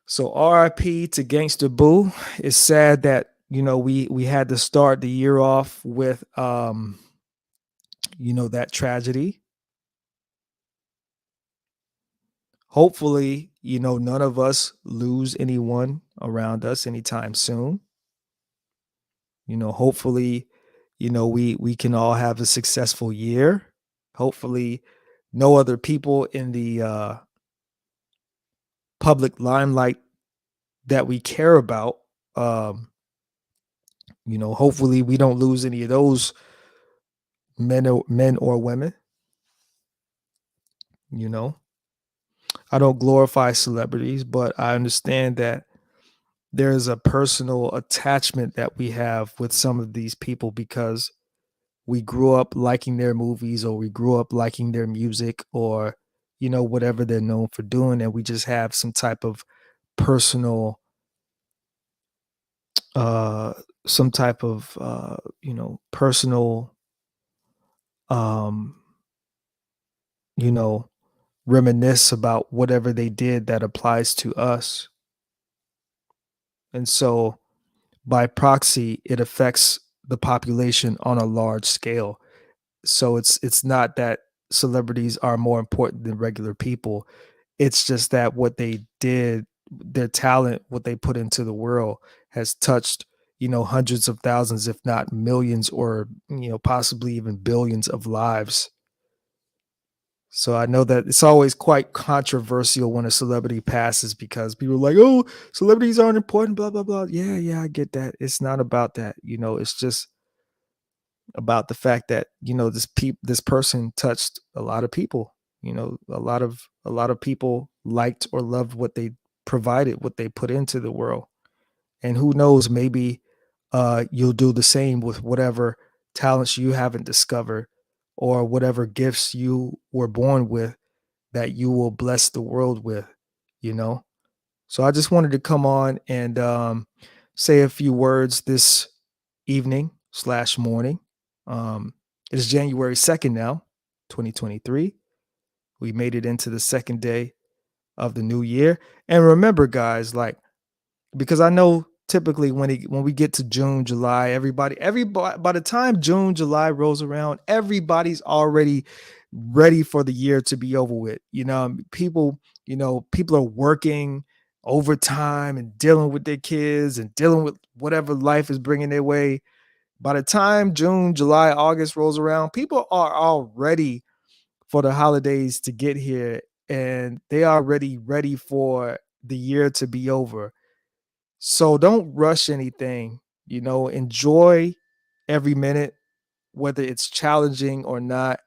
[SPEAKER 1] So RIP to Gangsta Boo. It's sad that, we had to start the year off with that tragedy. Hopefully, none of us lose anyone around us anytime soon. Hopefully, we can all have a successful year. Hopefully, no other people in the public limelight that we care about. Um, Hopefully we don't lose any of those men or women. You know, I don't glorify celebrities, but I understand that there's a personal attachment that we have with some of these people, because we grew up liking their movies, or we grew up liking their music, or whatever they're known for doing, and we just have some type of personal uh some type of personal um you know reminisce about whatever they did that applies to us. And so by proxy, it affects the population on a large scale. So it's not that celebrities are more important than regular people. It's just that what they did, their talent, what they put into the world, has touched, hundreds of thousands, if not millions, or possibly even billions of lives. So I know that it's always quite controversial when a celebrity passes, because people are like, "Oh, celebrities aren't important, blah blah blah." Yeah, yeah, I get that. It's not about that. It's just about the fact that, this person touched a lot of people. A lot of people liked or loved what they provided, what they put into the world. And who knows, maybe you'll do the same with whatever talents you haven't discovered, or whatever gifts you were born with, that you will bless the world with, you know? So I just wanted to come on and say a few words this evening slash morning. It is January 2nd now, 2023. We made it into the second day of the new year. And remember, guys, like, because I know typically when we get to June, July, everybody by the time June, July rolls around, everybody's already ready for the year to be over with. People are working overtime and dealing with their kids and dealing with whatever life is bringing their way. By the time June, July, August rolls around, people are already for the holidays to get here, and they are already ready for the year to be over. So don't rush anything, enjoy every minute, whether it's challenging or not.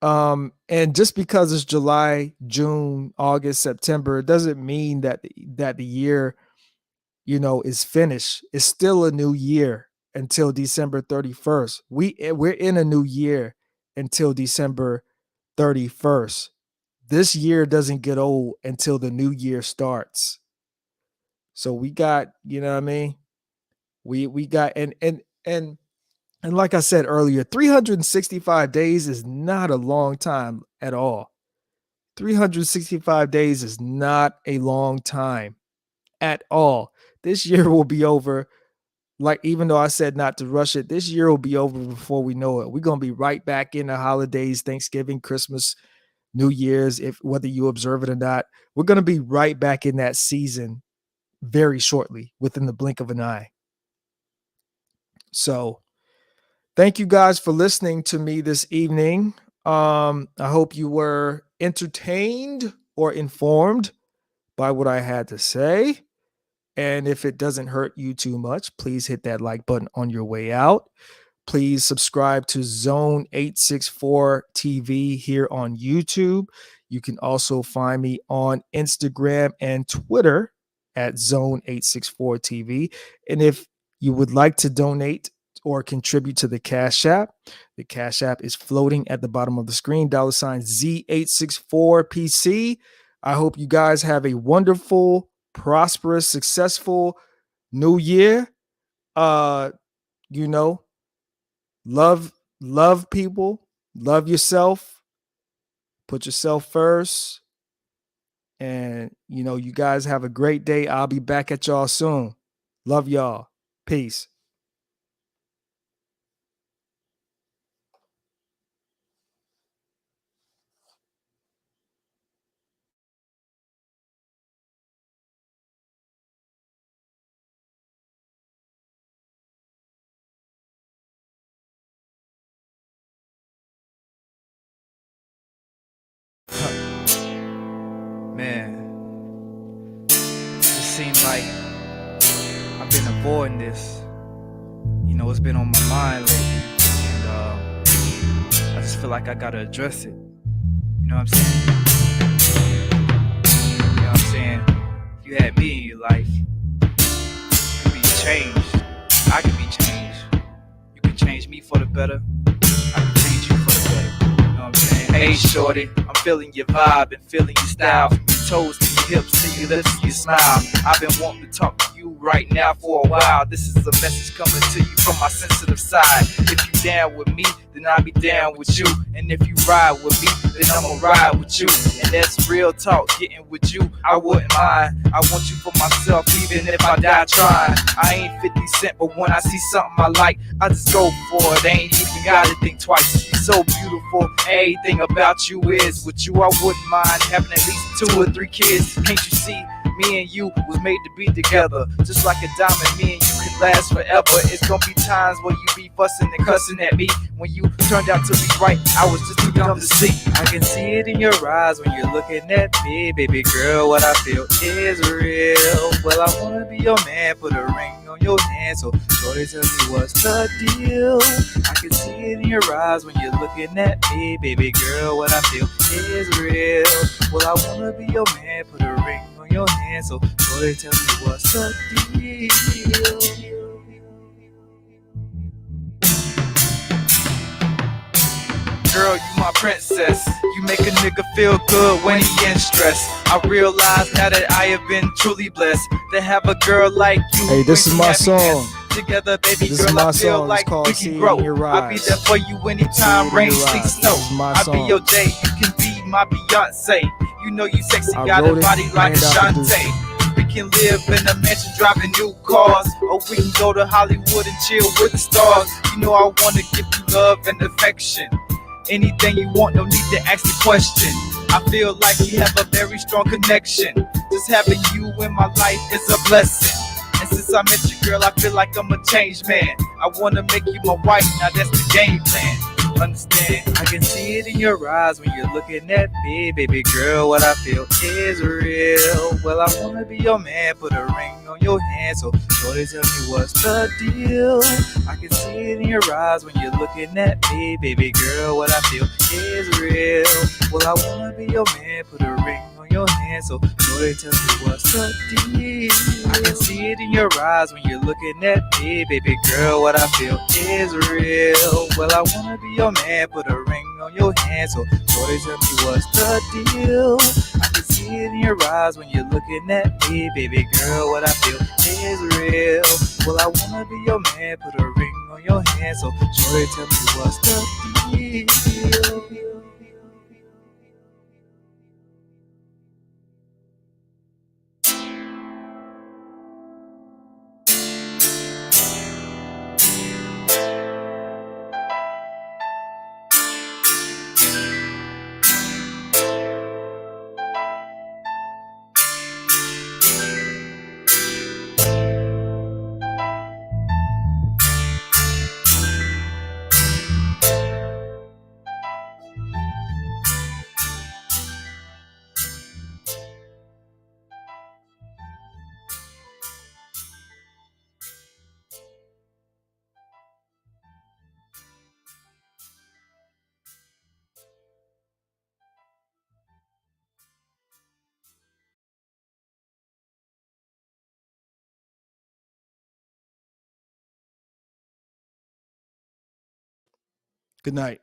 [SPEAKER 1] And just because it's July, June, August, September, it doesn't mean that the year, is finished. It's still a new year until December 31st. We're in a new year until December 31st. This year doesn't get old until the new year starts. So we got, you know what I mean? We got and like I said earlier, 365 days is not a long time at all. 365 days is not a long time at all. This year will be over. Like, even though I said not to rush it, this year will be over before we know it. We're gonna be right back in the holidays, Thanksgiving, Christmas, New Year's, if whether you observe it or not. We're gonna be right back in that season very shortly, within the blink of an eye. So thank you guys for listening to me this evening. I hope you were entertained or informed by what I had to say. And if it doesn't hurt you too much, please hit that like button on your way out. Please subscribe to Zone 864 TV here on YouTube. You can also find me on Instagram and Twitter at Zone 864 TV. And if you would like to donate or contribute to the Cash App is floating at the bottom of the screen, $ Z864PC. I hope you guys have a wonderful, prosperous, successful new year. You know, love people, love yourself, put yourself first, and you guys have a great day. I'll be back at y'all soon. Love y'all. Peace. Man, it seems like I've been avoiding this. It's been on my mind lately, and I just feel like I gotta address it. You know what I'm saying? You know what I'm saying? If you had me in your life, you could be changed. I can be changed. You can change me for the better. I can change you for the better. You know what I'm saying? Hey, shorty, I'm feeling your vibe and feeling your style. From your toes to your hips to your lips to your smile. I've been wanting to talk to you right now for a while. This is a message coming to you from my sensitive side. If you down with me, then I'll be down with you. And if you ride with me, then I'ma ride with you. And that's real talk, getting with you, I wouldn't mind. I want you for myself, even if I die trying. I ain't 50 Cent, but when I see something I like, I just go for it. I ain't even gotta think twice. You're so beautiful, everything about you is. With you, I wouldn't mind having at least 2 or 3 kids. Can't you see? Me and you was made to be together. Just like a diamond, me and you can last forever. It's gonna be times where you be fussing and cussing at me. When you turned out to be right, I was just too dumb to see. I can see it in your eyes when you're looking at me. Baby girl, what I feel is real. Well, I wanna be your man, put a ring on your hand. So shorty, tell me what's the deal. I can see it in your eyes when you're looking at me. Baby girl, what I feel is real. Well, I wanna be your man, put a ring on your hand. So shorty, tell me what's the deal. Girl, you my princess. You make a nigga feel good when he in stress. I realize now that I have been truly blessed to have a girl like you.
[SPEAKER 2] Hey, this is my song.
[SPEAKER 1] Together, baby
[SPEAKER 2] This
[SPEAKER 1] girl,
[SPEAKER 2] is my
[SPEAKER 1] I feel
[SPEAKER 2] song.
[SPEAKER 1] like
[SPEAKER 2] It's called
[SPEAKER 1] we
[SPEAKER 2] See
[SPEAKER 1] can
[SPEAKER 2] It
[SPEAKER 1] grow.
[SPEAKER 2] in Your
[SPEAKER 1] I'll be
[SPEAKER 2] Eyes.
[SPEAKER 1] there for you anytime, rain, sleet, snow.
[SPEAKER 2] This is my
[SPEAKER 1] I'll be
[SPEAKER 2] song.
[SPEAKER 1] your Jay, you can be my Beyonce. You know you sexy,
[SPEAKER 2] I
[SPEAKER 1] got a
[SPEAKER 2] wrote it
[SPEAKER 1] body like
[SPEAKER 2] and I produced
[SPEAKER 1] Ashante. We can live in a mansion driving new cars, or we can go to Hollywood and chill with the stars. You know I wanna give you love and affection. Anything you want, no need to ask the question. I feel like we have a very strong connection. Just having you in my life is a blessing. And since I met you, girl, I feel like I'm a changed man. I wanna make you my wife, now that's the game plan. Understand? I can see it in your eyes when you're looking at me. Baby girl, what I feel is real. Well, I wanna be your man, put a ring on your hand. So shorty, tell me what's the deal. I can see it in your eyes when you're looking at me. Baby girl, what I feel is real. Well, I wanna be your man, put a ring on your hand. So shorty, tell me what's the deal. I can see it in your eyes when you're looking at me. Baby girl, what I feel is real. Well, I wanna be your man, put a ring on your hand. So shorty, tell me what's the deal. I can see it in your eyes when you're looking at me. Baby girl, what I feel is real. Well, I wanna be your man, put a ring on your hand. So shorty, tell me what's the deal. Good night.